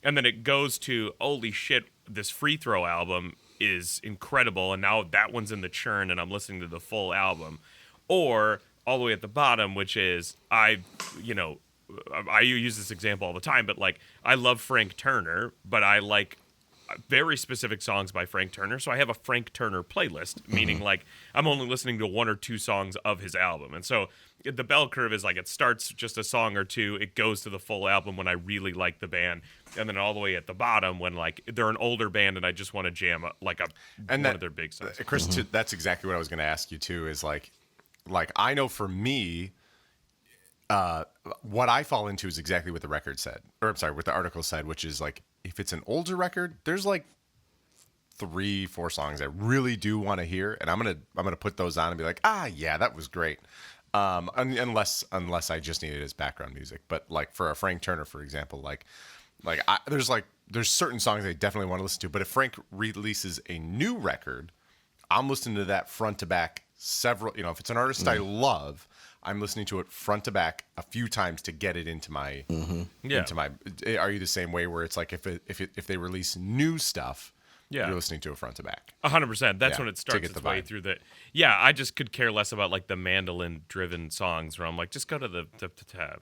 D: And then it goes to, holy shit, this Free Throw album is incredible, and now that one's in the churn and I'm listening to the full album. Or all the way at the bottom, which is, I use this example all the time, but, like, I love Frank Turner, but I like very specific songs by Frank Turner, so I have a Frank Turner playlist, meaning, like, I'm only listening to 1 or 2 songs of his album. And so the bell curve is like, it starts just a song or two, it goes to the full album when I really like the band, and then all the way at the bottom when, like, they're an older band and I just want to jam one of their big songs.
A: Chris, that's exactly what I was going to ask you too, is like I know for me, what I fall into is exactly what the record said, or I'm sorry, what the article said, which is, like, if it's an older record, there's like 3-4 songs I really do want to hear, and I'm gonna put those on and be like, yeah, that was great. Unless I just need it as background music. But, like, for a Frank Turner, for example, there's certain songs I definitely want to listen to. But if Frank releases a new record, I'm listening to that front to back several. You know, if it's an artist I love, I'm listening to it front to back a few times to get it into my into my. Are you the same way, where it's like if they release new stuff, you're listening to it front to back?
D: 100%. That's when it starts its way through the. Yeah, I just could care less about, like, the mandolin driven songs where I'm like, just go to the tab.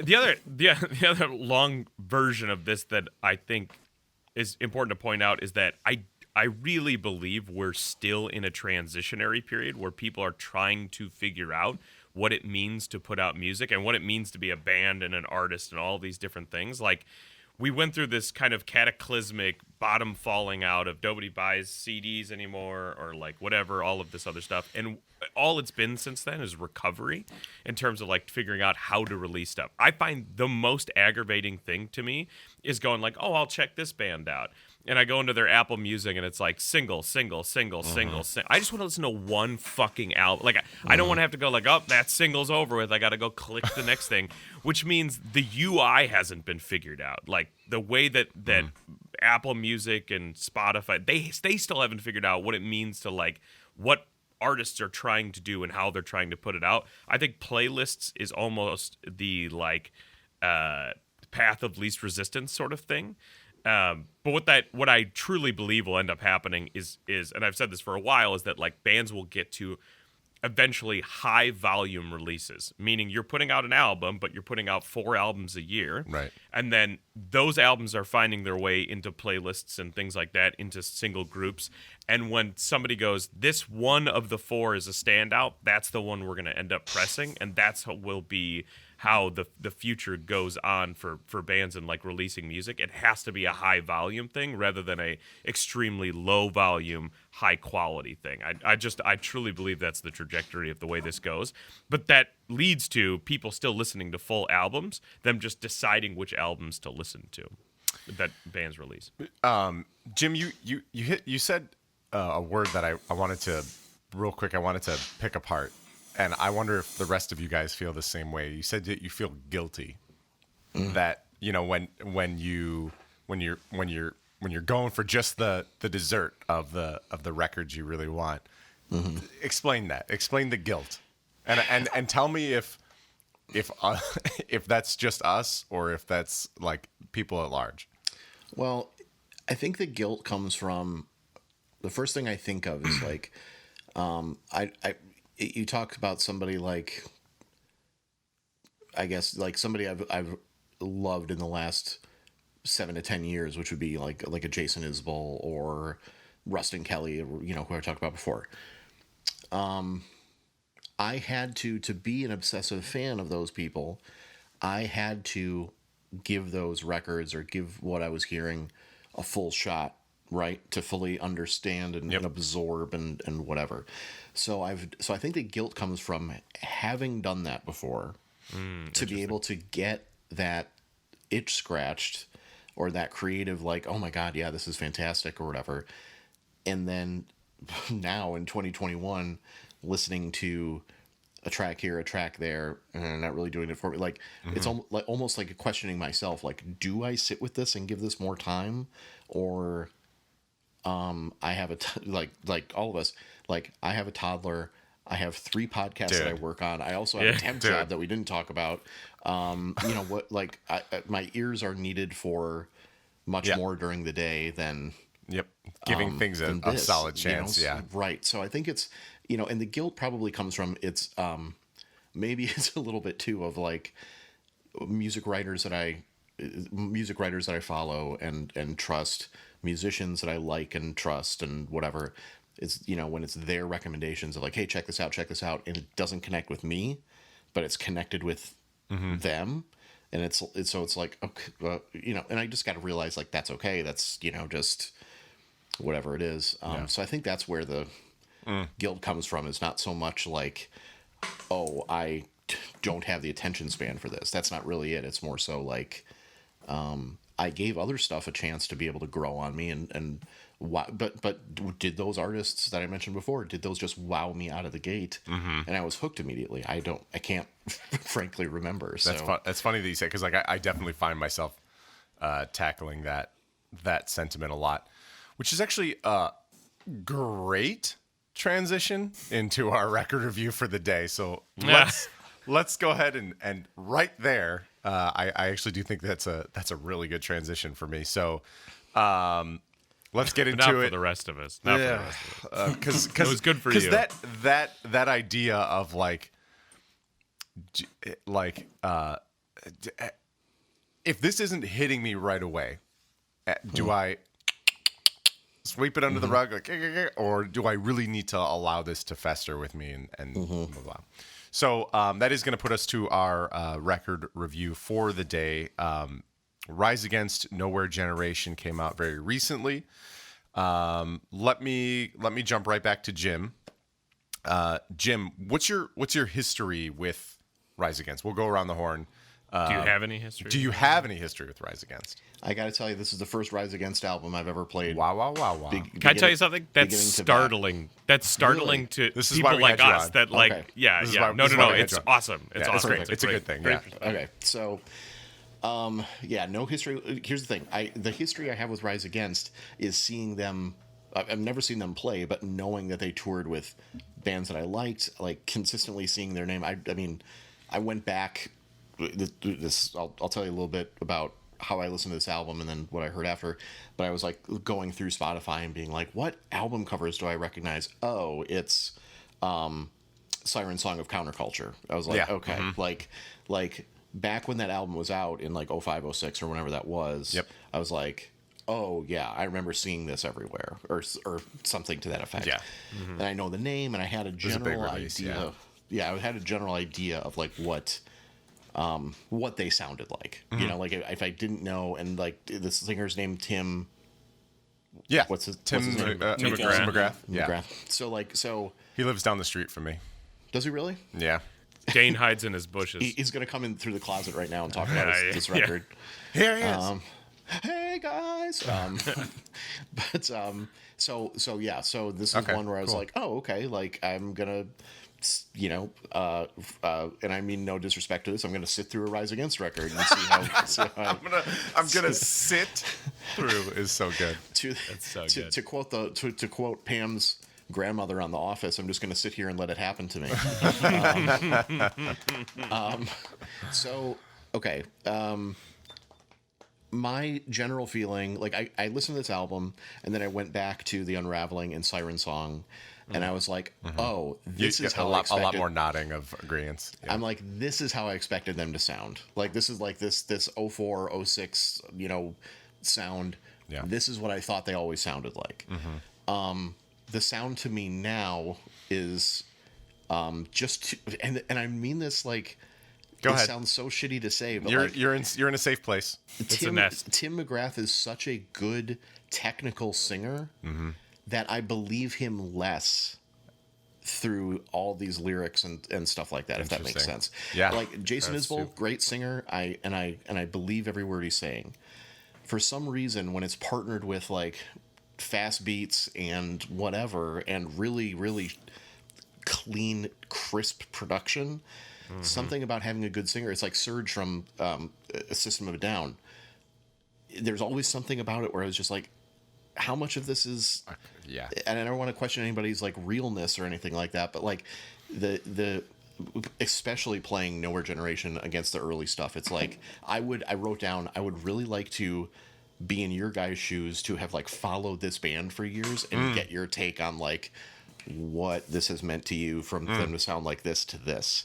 D: The other long version of this that I think is important to point out is that I really believe we're still in a transitionary period where people are trying to figure out what it means to put out music and what it means to be a band and an artist and all these different things. Like, we went through this kind of cataclysmic bottom falling out of nobody buys CDs anymore or like whatever, all of this other stuff. And all it's been since then is recovery in terms of like figuring out how to release stuff. I find the most aggravating thing to me is going like, oh, I'll check this band out. And I go into their Apple Music and it's like single. I just want to listen to one fucking album. Like I don't want to have to go like, oh, that single's over with. I got to go click the next thing, which means the UI hasn't been figured out. Like the way that Apple Music and Spotify, they still haven't figured out what it means to like what artists are trying to do and how they're trying to put it out. I think playlists is almost the like path of least resistance sort of thing. But what I truly believe will end up happening is, and I've said this for a while, is that like bands will get to eventually high volume releases, meaning you're putting out an album, but you're putting out 4 albums a year.
A: Right.
D: And then those albums are finding their way into playlists and things like that, into single groups. And when somebody goes, this one of the 4 is a standout, that's the one we're going to end up pressing. And that's what will be how the future goes on for bands and like releasing music. It has to be a high volume thing rather than a extremely low volume, high quality thing. I truly believe that's the trajectory of the way this goes. But that leads to people still listening to full albums, them just deciding which albums to listen to that bands release.
A: Jim, you said a word that I wanted to real quick. I wanted to pick apart. And I wonder if the rest of you guys feel the same way. You said that you feel guilty that, you know, when you're going for just the dessert of the records you really want. Explain that. Explain the guilt. And tell me if that's just us or if that's like people at large.
B: Well, I think the guilt comes from the first thing I think of is like you talk about somebody like, I guess, like somebody I've loved in the last 7 to 10 years, which would be like a Jason Isbell or Rustin Kelly, you know, who I talked about before. I had to be an obsessive fan of those people. I had to give those records or give what I was hearing a full shot, right, to fully understand and absorb and whatever. So I think the guilt comes from having done that before, to be able to get that itch scratched or that creative, like, oh my God, yeah, this is fantastic or whatever. And then now in 2021, listening to a track here, a track there, and not really doing it for me. Like, it's almost like questioning myself, like, do I sit with this and give this more time? Or I have like all of us, like I have a toddler. I have 3 podcasts that I work on. I also have a temp job that we didn't talk about. You know what? Like my ears are needed for much more during the day than
A: giving things a solid chance.
B: You know? Right. So I think it's, you know, and the guilt probably comes from it's maybe it's a little bit too of like music writers that I follow and trust, musicians that I like and trust and whatever. It's, you know, when it's their recommendations of like, hey, check this out, and it doesn't connect with me, but it's connected with them. And it's like, okay, you know, and I just got to realize like, that's okay. That's, you know, just whatever it is. So I think that's where the guilt comes from. Is not so much like, oh, I don't have the attention span for this. That's not really it. It's more so like, I gave other stuff a chance to be able to grow on me and why, but did those artists that I mentioned before, did those just wow me out of the gate? And I was hooked immediately. I can't frankly remember. So
A: that's funny that you say, because like I definitely find myself tackling that sentiment a lot, which is actually a great transition into our record review for the day. So let's go ahead and right there. I actually do think that's a really good transition for me. So let's get into
D: Not
A: it.
D: For the rest of us. Not for the rest of us.
A: Because
D: it was good for you.
A: Because that idea of like if this isn't hitting me right away, do I sweep it under the rug, like, or do I really need to allow this to fester with me and move on? So that is going to put us to our record review for the day. Rise Against Nowhere Generation came out very recently. Let me jump right back to Jim. Jim, what's your history with Rise Against? We'll go around the horn.
D: Do you have any history?
A: Do you have any history with Rise Against?
B: I got to tell you, this is the first Rise Against album I've ever played.
A: Wow.
D: Can I tell you something? That's startling. That's startling to
A: This is why
D: people
A: we
D: like
A: had you
D: us.
A: on.
D: That like,
B: Okay.
D: yeah.
A: This is why we had
D: It's
A: you on.
D: awesome. It's
A: Yeah,
D: awesome.
A: perfect. It's a good thing. Yeah.
B: Okay, so, no history. Here's the thing. The history I have with Rise Against is seeing them. I've never seen them play, but knowing that they toured with bands that I liked, like consistently seeing their name. I mean, I went back. I'll tell you a little bit about how I listened to this album and then what I heard after. But I was like going through Spotify and being like, what album covers do I recognize? Oh, it's Siren Song of Counterculture. I was like,
A: Yeah.
B: okay, like back when that album was out in like 05, 06 or whenever that was.
A: Yep.
B: I was like, oh yeah, I remember seeing this everywhere or something to that effect.
A: Yeah.
B: And I know the name and I had a
A: a big
B: general
A: release,
B: idea. Yeah, I had a general idea of like what they sounded like. You know, like if I didn't know, and like the singer's name Tim.
A: Yeah.
B: What's his
A: Tim
B: name?
A: McGrath. Yeah.
B: McGrath. So
A: He lives down the street from me.
B: does he really?
A: Yeah.
D: Dane hides in his bushes.
B: He's gonna come in through the closet right now and talk about this
D: Yeah.
B: record.
A: Here he is.
B: Hey guys. But so yeah. So this is
A: Okay,
B: one where I was
A: cool.
B: like, oh okay, like I'm gonna. And I mean no disrespect to this, I'm going to sit through a Rise Against record and see how
A: I'm gonna sit through is so good.
D: so good.
B: To quote Pam's grandmother on The Office, I'm just going to sit here and let it happen to me. So okay, my general feeling, like I listened to this album and then I went back to The Unraveling and Siren Song. And I was like, "Oh, this is how
A: a
B: I
A: lot
B: expected."
A: more nodding of agreements. Yeah.
B: I'm like, "This is how I expected them to sound. Like this is like this 04, 06, sound.
A: Yeah.
B: This is what I thought they always sounded like." The sound to me now is and I mean this like
A: Go
B: it
A: ahead.
B: sounds so shitty to say, but
A: You're in a safe place.
D: a nest.
B: Tim McGrath is such a good technical singer that I believe him less through all these lyrics and stuff like that, if that makes
A: Interesting.
B: sense.
A: Yeah.
B: Like Jason
A: That's
B: Isbell,
A: true.
B: great singer. I believe every word he's saying. For some reason, when it's partnered with like fast beats and whatever, and really, really clean, crisp production, something about having a good singer. It's like Surge from A System of a Down. There's always something about it where I was just like, how much of this is
A: Yeah.
B: and I don't want to question anybody's like realness or anything like that, but like the especially playing Nowhere Generation against the early stuff, it's like I wrote down I would really like to be in your guys' shoes to have like followed this band for years and get your take on like what this has meant to you from them to sound like this to this.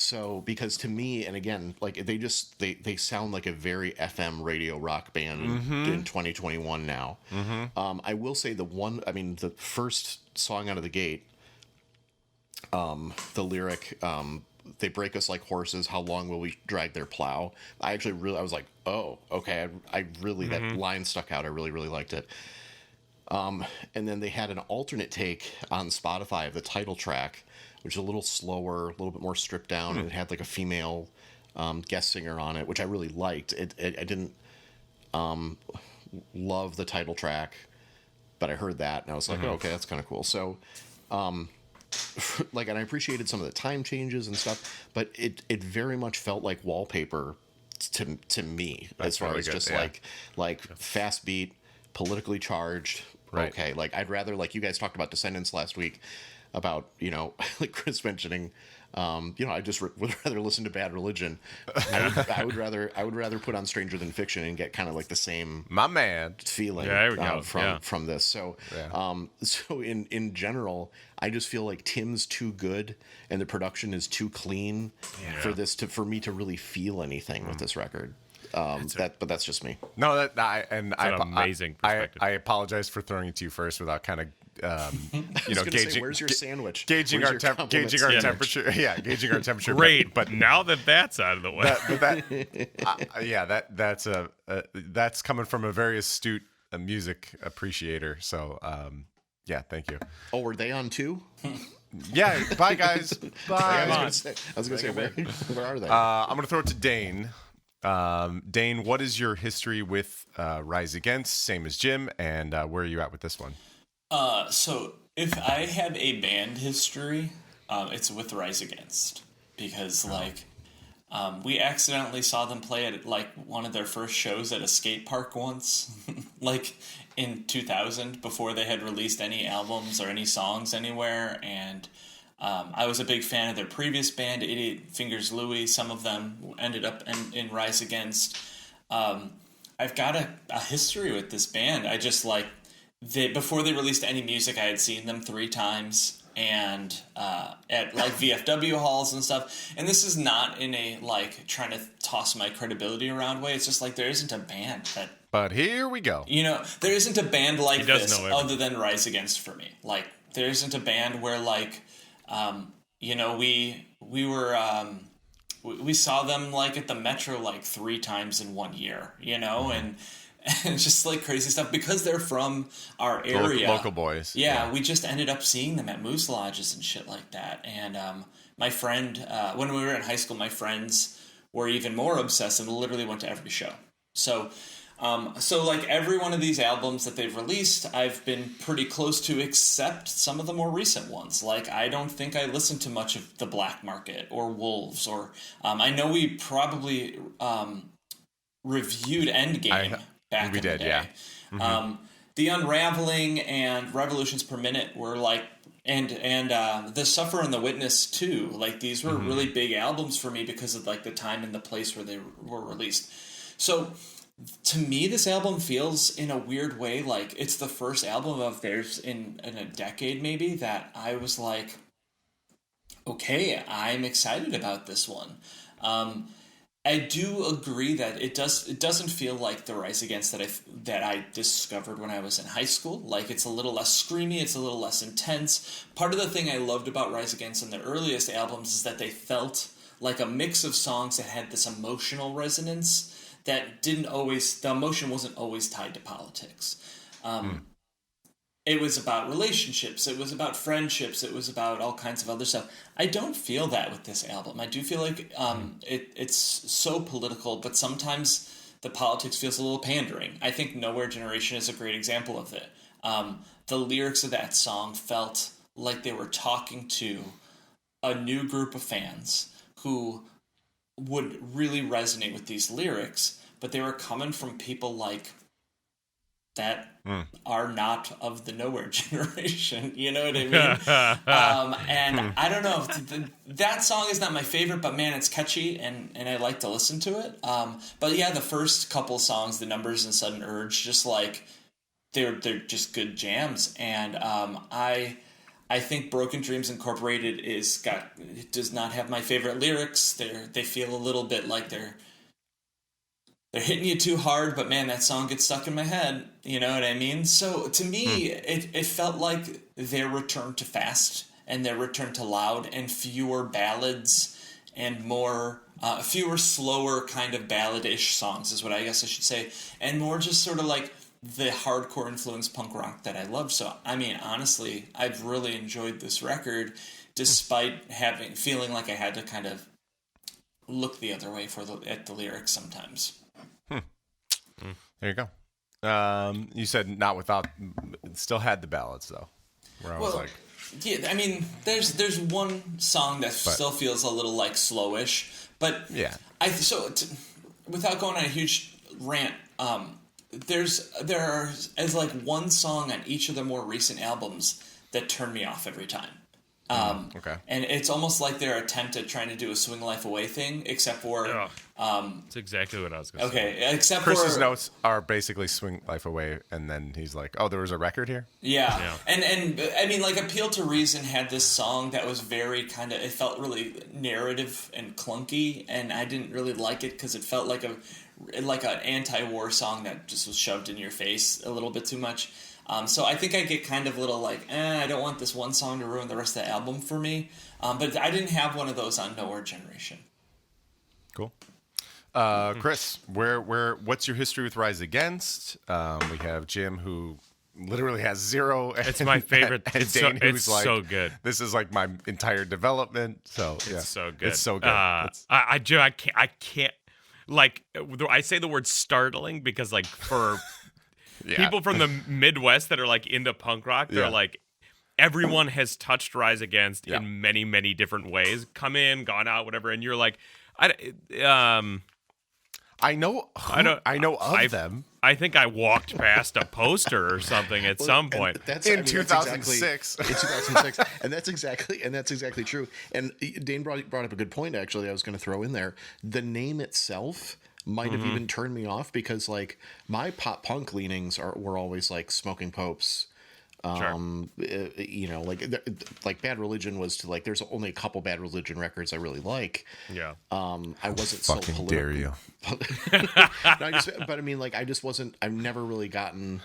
B: So, because to me, and again, like they sound like a very FM radio rock band in 2021 now. I will say the first song out of the gate, the lyric, they break us like horses, how long will we drag their plow? I was like, oh, okay. I really, that line stuck out. I really, really liked it. And then they had an alternate take on Spotify of the title track, which is a little slower, a little bit more stripped down, and it had like a female guest singer on it, which I really liked. I didn't love the title track, but I heard that, and I was like, oh, okay, that's kind of cool. So, and I appreciated some of the time changes and stuff, but it very much felt like wallpaper to me,
A: That's
B: as far
A: really
B: as
A: good,
B: just
A: yeah.
B: like fast beat, politically charged.
A: Right.
B: Okay, like I'd rather, like you guys talked about Descendants last week, about like Chris mentioning, I just would rather listen to Bad Religion. I would rather put on Stranger Than Fiction and get kind of like the same
A: My man.
B: feeling
D: Yeah, there we go.
B: from this. So so in general, I just feel like Tim's too good and the production is too clean for me to really feel anything with this record. But that's just me.
A: No,
D: an amazing perspective.
A: I apologize for throwing it to you first without kind of gauging.
B: Where's your sandwich?
A: Gauging
B: Where's
A: our
B: your
A: gauging our
B: compliment
A: temperature. Yeah, gauging our temperature.
D: Great, but now that that's out of the way,
A: that's coming from a very astute music appreciator. So, thank you.
B: Oh, were they on too?
A: Yeah, bye guys. Bye.
B: I was gonna say where are they?
A: I'm gonna throw it to Dane. Dane, what is your history with Rise Against? Same as Jim, and where are you at with this one?
C: So if I have a band history, it's with Rise Against, because we accidentally saw them play at like one of their first shows at a skate park once, like in 2000, before they had released any albums or any songs anywhere, and I was a big fan of their previous band, Idiot Fingers Louie. Some of them ended up in Rise Against. I've got a history with this band. I just before they released any music, I had seen them 3 times, and at like VFW halls and stuff. And this is not in a trying to toss my credibility around way. It's just there isn't a band that.
A: But here we go.
C: There isn't a band like this other than Rise Against for me. There isn't a band where we saw them at the Metro 3 times in 1 year, and just crazy stuff because they're from our area.
A: Local boys.
C: Yeah, we just ended up seeing them at moose lodges and shit like that. And my friend, when we were in high school, my friends were even more obsessed and literally went to every show. So every one of these albums that they've released, I've been pretty close to, except some of the more recent ones. I don't think I listened to much of The Black Market or Wolves, or I know we probably reviewed Endgame back in the day.
A: Yeah. Mm-hmm.
C: The Unraveling and Revolutions Per Minute were and The Sufferer and the Witness too. These were really big albums for me because of the time and the place where they were released. So to me, this album feels in a weird way it's the first album of theirs in a decade maybe that I was okay, I'm excited about this one. I do agree that it doesn't feel like the Rise Against that I discovered when I was in high school. It's a little less screamy, it's a little less intense. Part of the thing I loved about Rise Against in their earliest albums is that they felt like a mix of songs that had this emotional resonance that the emotion wasn't always tied to politics. It was about relationships, it was about friendships, it was about all kinds of other stuff. I don't feel that with this album. I do feel it's so political, but sometimes the politics feels a little pandering. I think Nowhere Generation is a great example of it. The lyrics of that song felt like they were talking to a new group of fans who would really resonate with these lyrics, but they were coming from people that are not of the Nowhere Generation. You know what I mean? And I don't know. That song is not my favorite, but man, it's catchy, and I like to listen to it. But yeah, the first couple songs, The Numbers and Sudden Urge, just they're just good jams. And I think Broken Dreams Incorporated does not have my favorite lyrics. They feel a little bit like they're hitting you too hard, but man, that song gets stuck in my head. You know what I mean? So to me, it felt like their return to fast and their return to loud, and fewer ballads and more fewer slower kind of ballad-ish songs is what I guess I should say, and more just sort of the hardcore influenced punk rock that I love. So I mean, honestly, I've really enjoyed this record, despite feeling like I had to kind of look the other way at the lyrics sometimes.
A: There you go. You said not without, still had the ballads though, where I was
C: yeah, I mean, there's one song that still feels a little slowish, but
A: yeah.
C: Without going on a huge rant, there is one song on each of the more recent albums that turned me off every time.
A: Okay.
C: And it's almost like their attempt at trying to do a Swing Life Away thing, except for
D: That's exactly what I was going to say.
C: okay, except
A: Chris's
C: for
A: notes are basically Swing Life Away, and then he's like, "Oh, there was a record here."
C: yeah. And I mean, like Appeal to Reason had this song that was very kind of, it felt really narrative and clunky, and I didn't really like it because it felt like an anti-war song that just was shoved in your face a little bit too much. So I think I get kind of little like, I don't want this one song to ruin the rest of the album for me. But I didn't have one of those on Nowhere Generation.
A: Cool. Chris, what's your history with Rise Against? We have Jim, who literally has 0.
D: It's my favorite.
A: And
D: It's,
A: Dane,
D: so,
A: who's
D: it's
A: like,
D: so good.
A: This is like my entire development. So yeah,
D: It's so good.
A: It's so good.
D: I can't like I say the word startling because like for people from the Midwest that are like into punk rock, they're like everyone has touched Rise Against in many, many different ways. Come in, gone out, whatever, and you're like, I
A: know of them.
D: I think I walked past a poster or something at some point.
A: In 2006.
B: In 2006, and that's exactly true. And Dane brought up a good point. Actually, I was going to throw in there the name itself might have even turned me off because like my pop punk leanings were always like Smoking Popes. You know, like Bad Religion was to like. There's only a couple Bad Religion records I really like.
D: Yeah.
B: I wasn't
A: Fucking
B: so political.
A: dare you.
B: But I mean, like, I just wasn't. I've never really gotten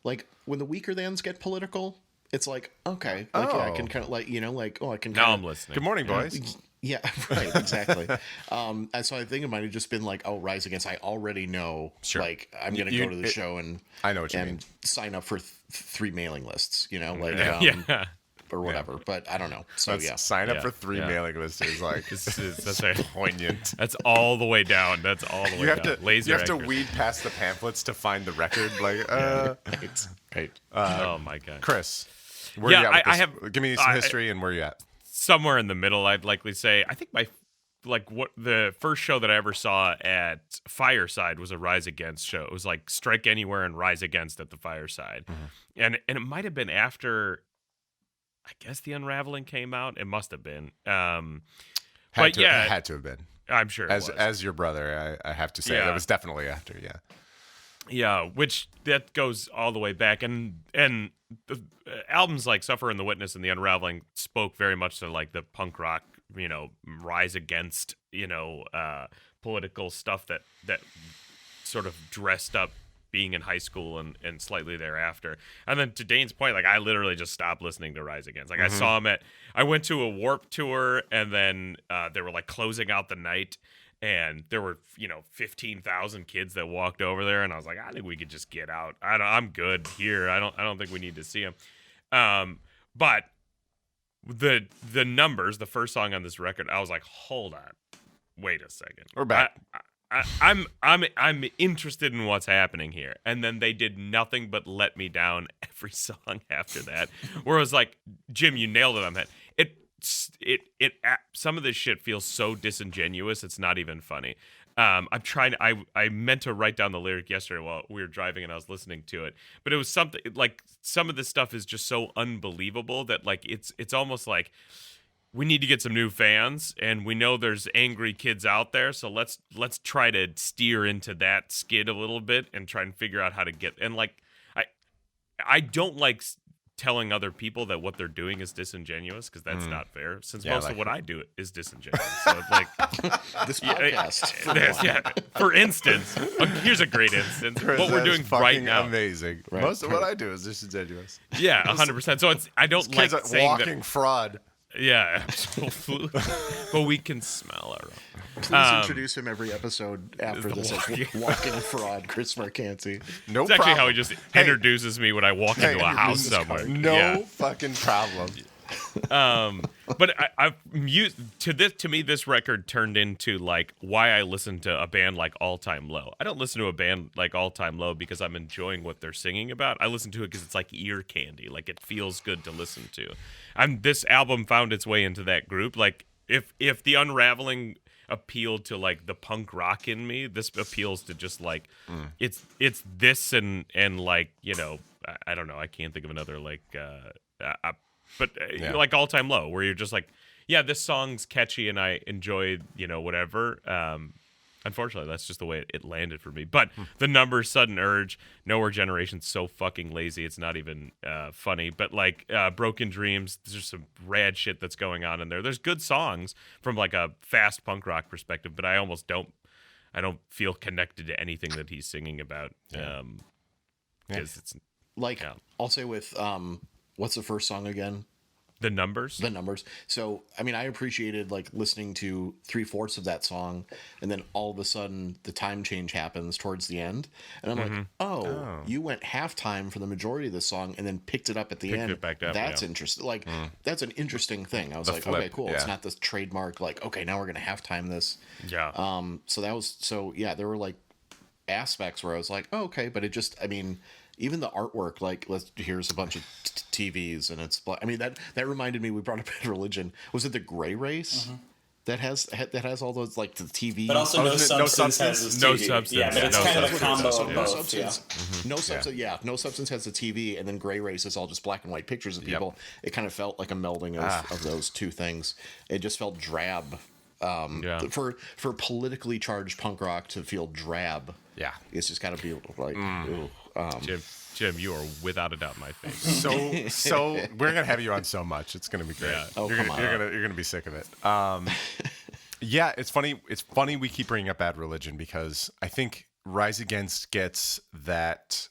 B: like when the Weaker Thans get political. It's like okay, like yeah, I can kind of like like I can.
D: Now
B: kinda,
D: I'm listening.
A: Good morning, boys.
B: Yeah, right, exactly. And so I think it might have just been like, oh, Rise Against. I already know.
A: Sure.
B: Like I'm gonna go to the show and
A: I know what you mean.
B: sign up for 3 mailing lists. You know, like or whatever. But I don't know. So
A: Sign up for 3 mailing lists is like
D: That's a
A: poignant.
D: That's all the way down. That's all the way
A: You have
D: down.
A: to
D: Laser
A: you have to
D: accuracy.
A: weed past the pamphlets to find the record. Like,
B: right.
D: Oh my god.
A: Chris, where you at with this? Give me some
D: I-
A: history and where you at.
D: Somewhere in the middle, I'd likely say. I think what the first show that I ever saw at Fireside was a Rise Against show. It was like Strike Anywhere and Rise Against at the Fireside, and it might have been after, I guess, The Unraveling came out. It must have been.
A: Had to have been.
D: I'm sure it was.
A: As your brother, I have to say that was definitely after. Yeah.
D: Yeah, which that goes all the way back, and the albums like Suffer and the Witness and The Unraveling spoke very much to like the punk rock, rise against, political stuff that sort of dressed up being in high school and slightly thereafter. And then to Dane's point, like I literally just stopped listening to Rise Against. Like I saw him I went to a Warp tour, and then they were like closing out the night. And there were, 15,000 kids that walked over there, and I was like, I think we could just get out. I'm good here. I don't think we need to see them. But the numbers, the first song on this record, I was like, hold on, wait a second.
A: We're back.
D: I'm interested in what's happening here, and then they did nothing but let me down every song after that. Where I was like, Jim, you nailed it on that. It some of this shit feels so disingenuous it's not even funny. I meant to write down the lyric yesterday while we were driving and I was listening to it, but it was something like some of this stuff is just so unbelievable that like it's almost like we need to get some new fans, and we know there's angry kids out there, so let's try to steer into that skid a little bit and try and figure out how to get. And like I don't like telling other people that what they're doing is disingenuous, because that's not fair, since most of what I do is disingenuous. So it's like
B: this podcast.
D: For instance, here's a great instance.
A: Chris,
D: what we're doing right now,
A: amazing.
B: Right.
A: Most of what I do is disingenuous.
D: yeah, 100%. So I don't
A: This
D: like
A: kid's a
D: saying
A: walking
D: that.
A: fraud.
D: Yeah, absolutely. But we can smell our own.
B: Please introduce him every episode after
D: the
B: this as walking fraud, Chris Marcancy.
A: No
D: It's actually
A: problem.
D: how he just introduces me when I walk into a house
B: business
D: somewhere.
B: card.
A: No
D: Yeah.
A: fucking problem.
D: But I've used to me this record turned into like why I listen to a band like All Time Low. I don't listen to a band like All Time Low because I'm enjoying what they're singing about. I listen to it because it's like ear candy. Like it feels good to listen to. This album found its way into that group. Like if The Unraveling appealed to like the punk rock in me, this appeals to just like it's this and like I don't know, I can't think of another like but like All Time Low, where you're just like, yeah, this song's catchy and I enjoyed, whatever. Unfortunately, that's just the way it landed for me. But the numbers, Sudden Urge, Nowhere Generation's so fucking lazy. It's not even funny. But like Broken Dreams, there's some rad shit that's going on in there. There's good songs from like a fast punk rock perspective, but I almost don't feel connected to anything that he's singing about. Because it's
B: like, I'll say with what's the first song again?
D: The Numbers.
B: The Numbers. So, I mean, I appreciated like listening to 3/4 of that song, and then all of a sudden the time change happens towards the end, and I'm like, oh, you went halftime for the majority of the song, and then picked it up at the end.
D: It back up,
B: That's interesting. Like, that's an interesting thing. I was like,
A: flip,
B: okay, cool. It's not this trademark. Like, okay, now we're gonna halftime this.
D: Yeah.
B: So there were like aspects where I was like, oh, okay, but it just, I mean. Even the artwork, like here's a bunch of TVs and it's. I mean that reminded me. We brought up Bad Religion. Was it the Gray Race that has all those like the TV?
C: But also No Substance has this TV.
D: No Substance.
C: Yeah, but it's
D: No
C: kind of a
D: Substance.
C: combo of
B: No
C: both.
B: Substance. No Substance. Yeah, No Substance has the TV, and then Gray Race is all just black and white pictures of people. It kind of felt like a melding of those two things. It just felt drab. For politically charged punk rock to feel drab.
A: Yeah.
B: It's just got to be like.
D: Jim, you are without a doubt my favorite.
A: So we're gonna have you on so much. It's gonna be great.
D: Yeah.
B: Oh,
A: you're gonna be sick of it. Yeah, it's funny. It's funny we keep bringing up Bad Religion because I think Rise Against gets that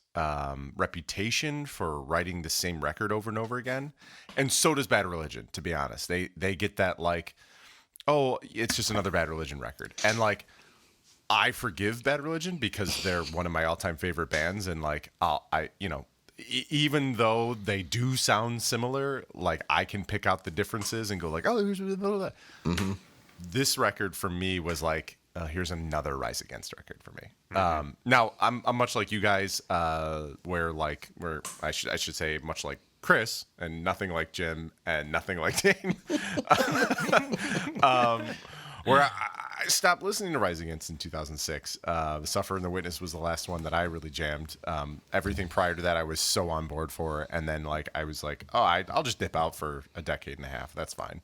A: reputation for writing the same record over and over again, and so does Bad Religion. To be honest, they get that like, oh, it's just another Bad Religion record, and like. I forgive Bad Religion because they're one of my all-time favorite bands, and like even though they do sound similar, like I can pick out the differences and go like, oh, here's blah, blah, blah. This record for me was like, here's another Rise Against record for me. Now I'm much like you guys, where I should say much like Chris and nothing like Jim and nothing like Dane, where I stopped listening to Rise Against in 2006. The Suffer and the Witness was the last one that I really jammed. Everything prior to that I was so on board for. And then like I was like, oh, I'll just dip out for a decade and a half. That's fine.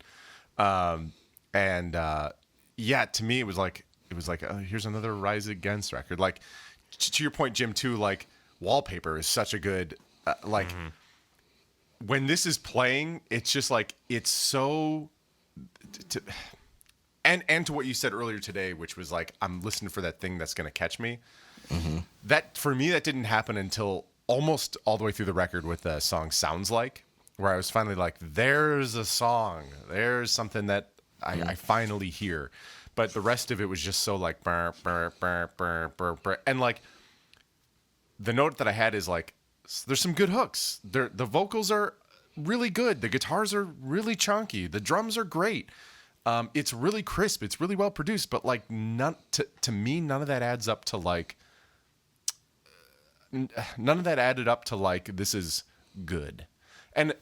A: To me it was like here's another Rise Against record. Like to your point, Jim, too, like Wallpaper is such a good when this is playing, it's just like it's so And to what you said earlier today, which was like, I'm listening for that thing that's going to catch me. That, for me, that didn't happen until almost all the way through the record with the song Sounds Like, where I was finally like, there's a song. There's something that I finally hear. But the rest of it was just so like, burr, burr, burr, burr, burr, burr. And like, the note that I had is like, there's some good hooks. The vocals are really good. The guitars are really chunky. The drums are great. It's really crisp. It's really well produced, but like to me, none of that adds up to like. None of that added up to like this is good, and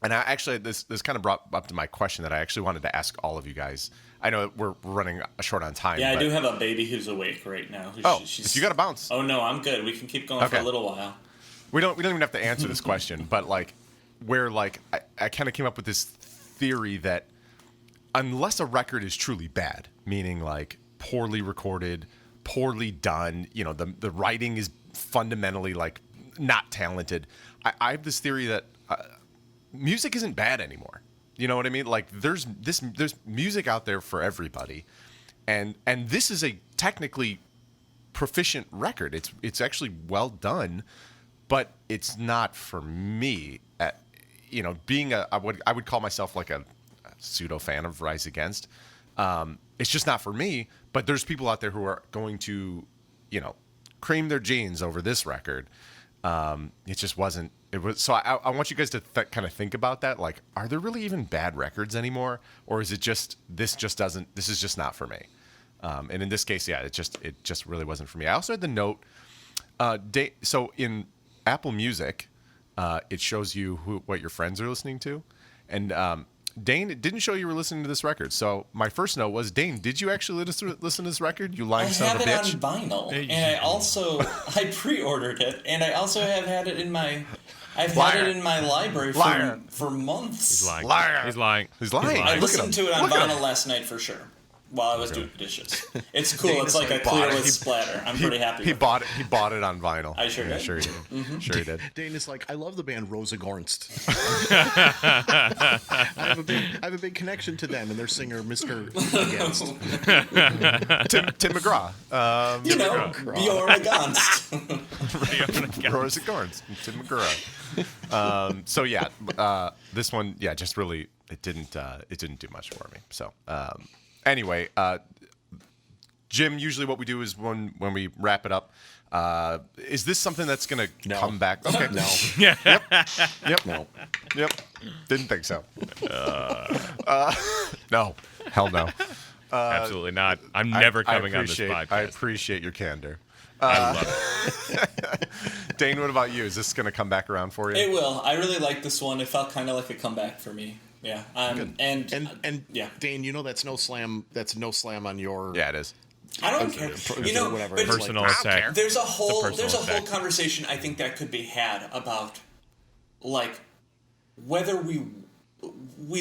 A: I actually this kind of brought up to my question that I actually wanted to ask all of you guys. I know we're running short on time.
C: Yeah, I do have a baby who's awake right now.
A: If you got to bounce.
C: Oh no, I'm good. We can keep going for a little while.
A: We don't even have to answer this question, but like where like I kind of came up with this theory that. Unless a record is truly bad, meaning like poorly recorded, poorly done, the writing is fundamentally like not talented. I have this theory that music isn't bad anymore. You know what I mean? Like there's music out there for everybody, and this is a technically proficient record. It's actually well done, but it's not for me. Being I would call myself like a pseudo fan of Rise Against. It's just not for me, but there's people out there who are going to, cream their jeans over this record. It just wasn't, it was, so I want you guys to kind of think about that. Like, are there really even bad records anymore? Or is it just, this is just not for me. And in this case, yeah, it just really wasn't for me. I also had the note, so in Apple Music, it shows you what your friends are listening to. And, Dane, it didn't show you were listening to this record. So my first note was, Dane, did you actually listen to this record? You lying son of a bitch.
C: I have it on vinyl, and I pre-ordered it, and I also have had it in my I've
A: Liar.
C: had it in my library
A: Liar.
C: for months.
D: He's lying.
A: Liar.
D: He's lying.
A: He's lying.
C: I
A: Look at
C: listened
A: him.
C: to it on
A: Look at him.
C: vinyl last night for sure. While I was doing the dishes. It's cool.
B: Dane
C: It's
B: is
C: like a
B: like,
C: clear
A: bought it.
C: with splatter. I'm pretty happy.
A: He
C: with
A: bought it. He bought it on vinyl.
C: I sure did.
A: Sure he did. Sure he did.
B: Dane is like, I love the band Rosa Gornst. I have a big connection to them and their singer, Mr. Against.
A: Tim McGraw.
C: it. You know, Bjorn Agonst.
A: Rosa Gorns. Tim McGraw. So yeah, this one, yeah, just really it didn't do much for me. So anyway, Jim, usually what we do is when we wrap it up. Is this something that's gonna come back? Okay.
B: No.
A: Yep.
B: No.
A: Yep. Didn't think so. No. Hell no.
D: Absolutely not. I'm never coming on this
A: I
D: podcast.
A: appreciate your candor.
D: I love it.
A: Dane, what about you? Is this gonna come back around for you?
C: It will. I really like this one. It felt kind of like a comeback for me. Yeah.
B: And
C: yeah.
B: Dane, you know that's no slam on your
A: Yeah, it is.
C: I don't care. You know,
B: whatever.
C: but
B: It's
D: Personal
B: like,
D: attack.
C: there's a whole
D: personal attack.
C: conversation I think that could be had about like whether we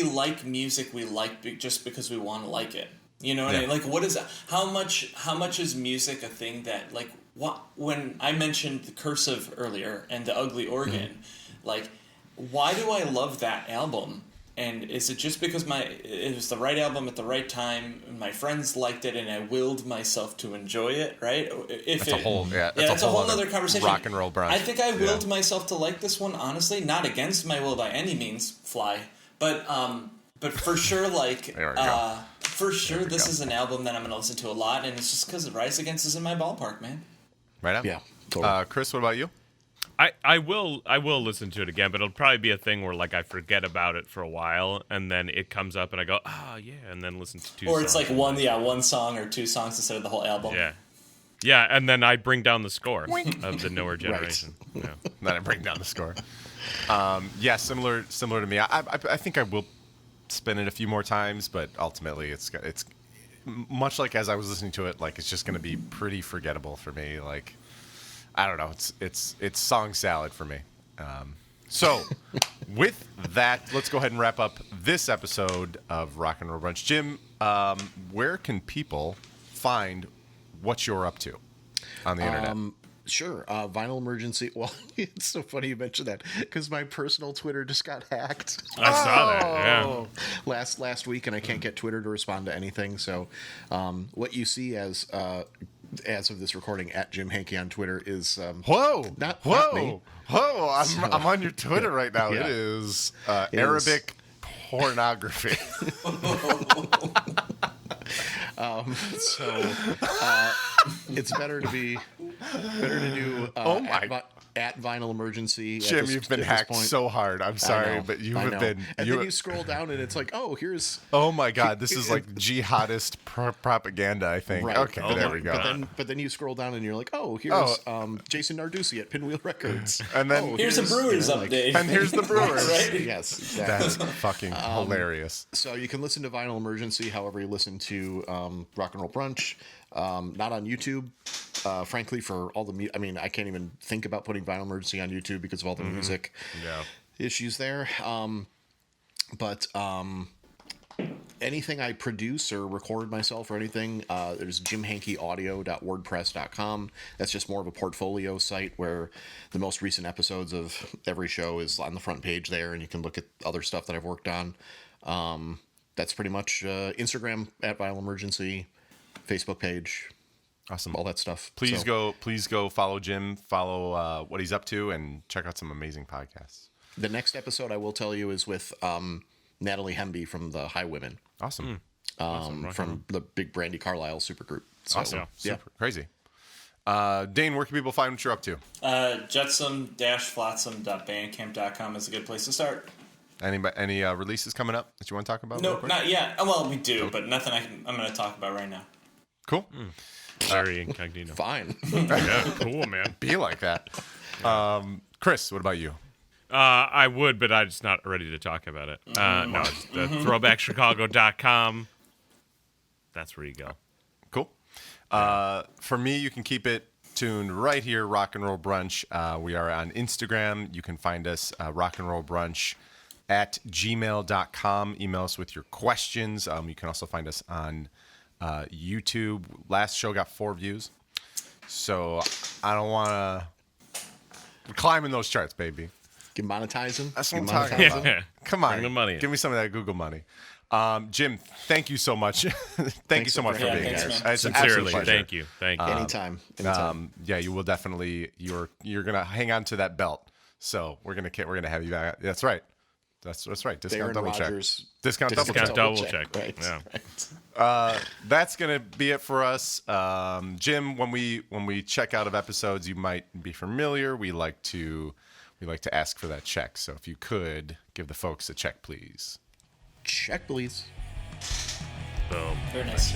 C: like music we like just because we want to like it. You know what I mean? Like, what is how much is music a thing that like what when I mentioned the Cursive earlier and the Ugly Organ, like why do I love that album? And is it just because it was the right album at the right time, and my friends liked it, and I willed myself to enjoy it, right?
A: That's a whole
C: other conversation.
A: Rock and roll brunch.
C: I think I willed myself to like this one, honestly, not against my will by any means, Fly, but for sure, like,
A: There we go.
C: for sure, this is an album that I'm going to listen to a lot, and it's just because Rise Against is in my ballpark, man.
A: Right on.
B: Yeah, totally.
A: Chris, what about you?
D: I will listen to it again, but it'll probably be a thing where like I forget about it for a while, and then it comes up, and I go, yeah, and then listen to two.
C: Or
D: songs.
C: it's like one song or two songs instead of the whole album.
D: Yeah, and then I bring down the score of the newer generation. Yeah.
A: Then I bring down the score. Yeah, similar to me. I think I will spin it a few more times, but ultimately it's much like as I was listening to it, like it's just going to be pretty forgettable for me. Like I don't know, it's song salad for me. So with that, let's go ahead and wrap up this episode of Rock and Roll Brunch. Jim, where can people find what you're up to on the internet?
B: Sure. Vinyl Emergency. Well, it's so funny you mentioned that because my personal Twitter just got hacked.
D: I saw that. Yeah.
B: Last week, and I can't get Twitter to respond to anything. So, what you see as of this recording at Jim Hanke on Twitter is not me.
A: I'm on your Twitter right now.
B: Yeah.
A: It is
B: It
A: Arabic pornography.
B: It's better to do at Vinyl Emergency.
A: Jim, you've been hacked so hard. I'm sorry, but you have been.
B: And then you scroll down, and it's like, oh, here's.
A: Oh my God, this is like jihadist propaganda. I think.
B: Right.
A: Okay, there we go.
B: But then you scroll down, and you're like, oh, here's Jason Narducci at Pinwheel Records.
A: And then
C: Here's a Brewers update.
A: and here's the Brewers.
C: Right?
B: Yes, exactly.
A: That's fucking hilarious.
B: So you can listen to Vinyl Emergency however you listen to Rock and Roll Brunch. Not on YouTube, frankly, for all the I mean, I can't even think about putting Vinyl Emergency on YouTube because of all the music issues there. But anything I produce or record myself or anything, there's jimhankeaudio.wordpress.com. That's just more of a portfolio site where the most recent episodes of every show is on the front page there, and you can look at other stuff that I've worked on. That's pretty much Instagram at Vinyl Emergency, Facebook page,
A: Awesome,
B: all that stuff.
A: Please go follow Jim, follow what he's up to, and check out some amazing podcasts.
B: The next episode I will tell you is with Natalie Hemby from the Highwomen.
A: Awesome.
B: From the big Brandy Carlisle supergroup. So,
A: Awesome.
B: yeah.
A: Super. Crazy. Dane, where can people find what you're up to?
C: Jetsam-flotsam.bandcamp.com is a good place to start.
A: Any releases coming up that you want to talk about?
C: No, not yet. Well, we do, but nothing I'm going to talk about right now.
A: Cool.
D: Very incognito.
B: Fine.
D: Yeah, cool, man.
A: Be like that. Chris, what about you?
D: I would, but I'm just not ready to talk about it. No, it's throwbackchicago.com. That's where you go.
A: Cool. For me, you can keep it tuned right here, Rock and Roll Brunch. We are on Instagram. You can find us, Rock and Roll Brunch at gmail.com. Email us with your questions. You can also find us on YouTube. Last show got 4 views. So I don't want to climb in those charts, baby.
B: Get monetizing.
A: That's what I'm
B: Get
A: talking
B: monetizing.
A: about. Come on.
D: Bring the money in.
A: Give me some of that Google money. Jim, thank you so much. Thank you so much for
C: having
A: being
C: me.
A: here.
C: Thanks,
A: It's an
D: Sincerely,
A: absolute pleasure.
D: thank you.
B: Anytime.
A: Yeah, you will definitely. You're gonna hang on to that belt. So we're gonna have you back. That's right. That's right. Discount
B: Baron
A: double
B: Rogers.
A: check. Discount double check.
D: Discount double check.
B: Right.
D: Yeah.
B: Right.
A: That's gonna be it for us. Jim, when we check out of episodes, you might be familiar. We like to ask for that check. So if you could give the folks a check, please.
B: Check, please.
D: Boom.
C: Very nice.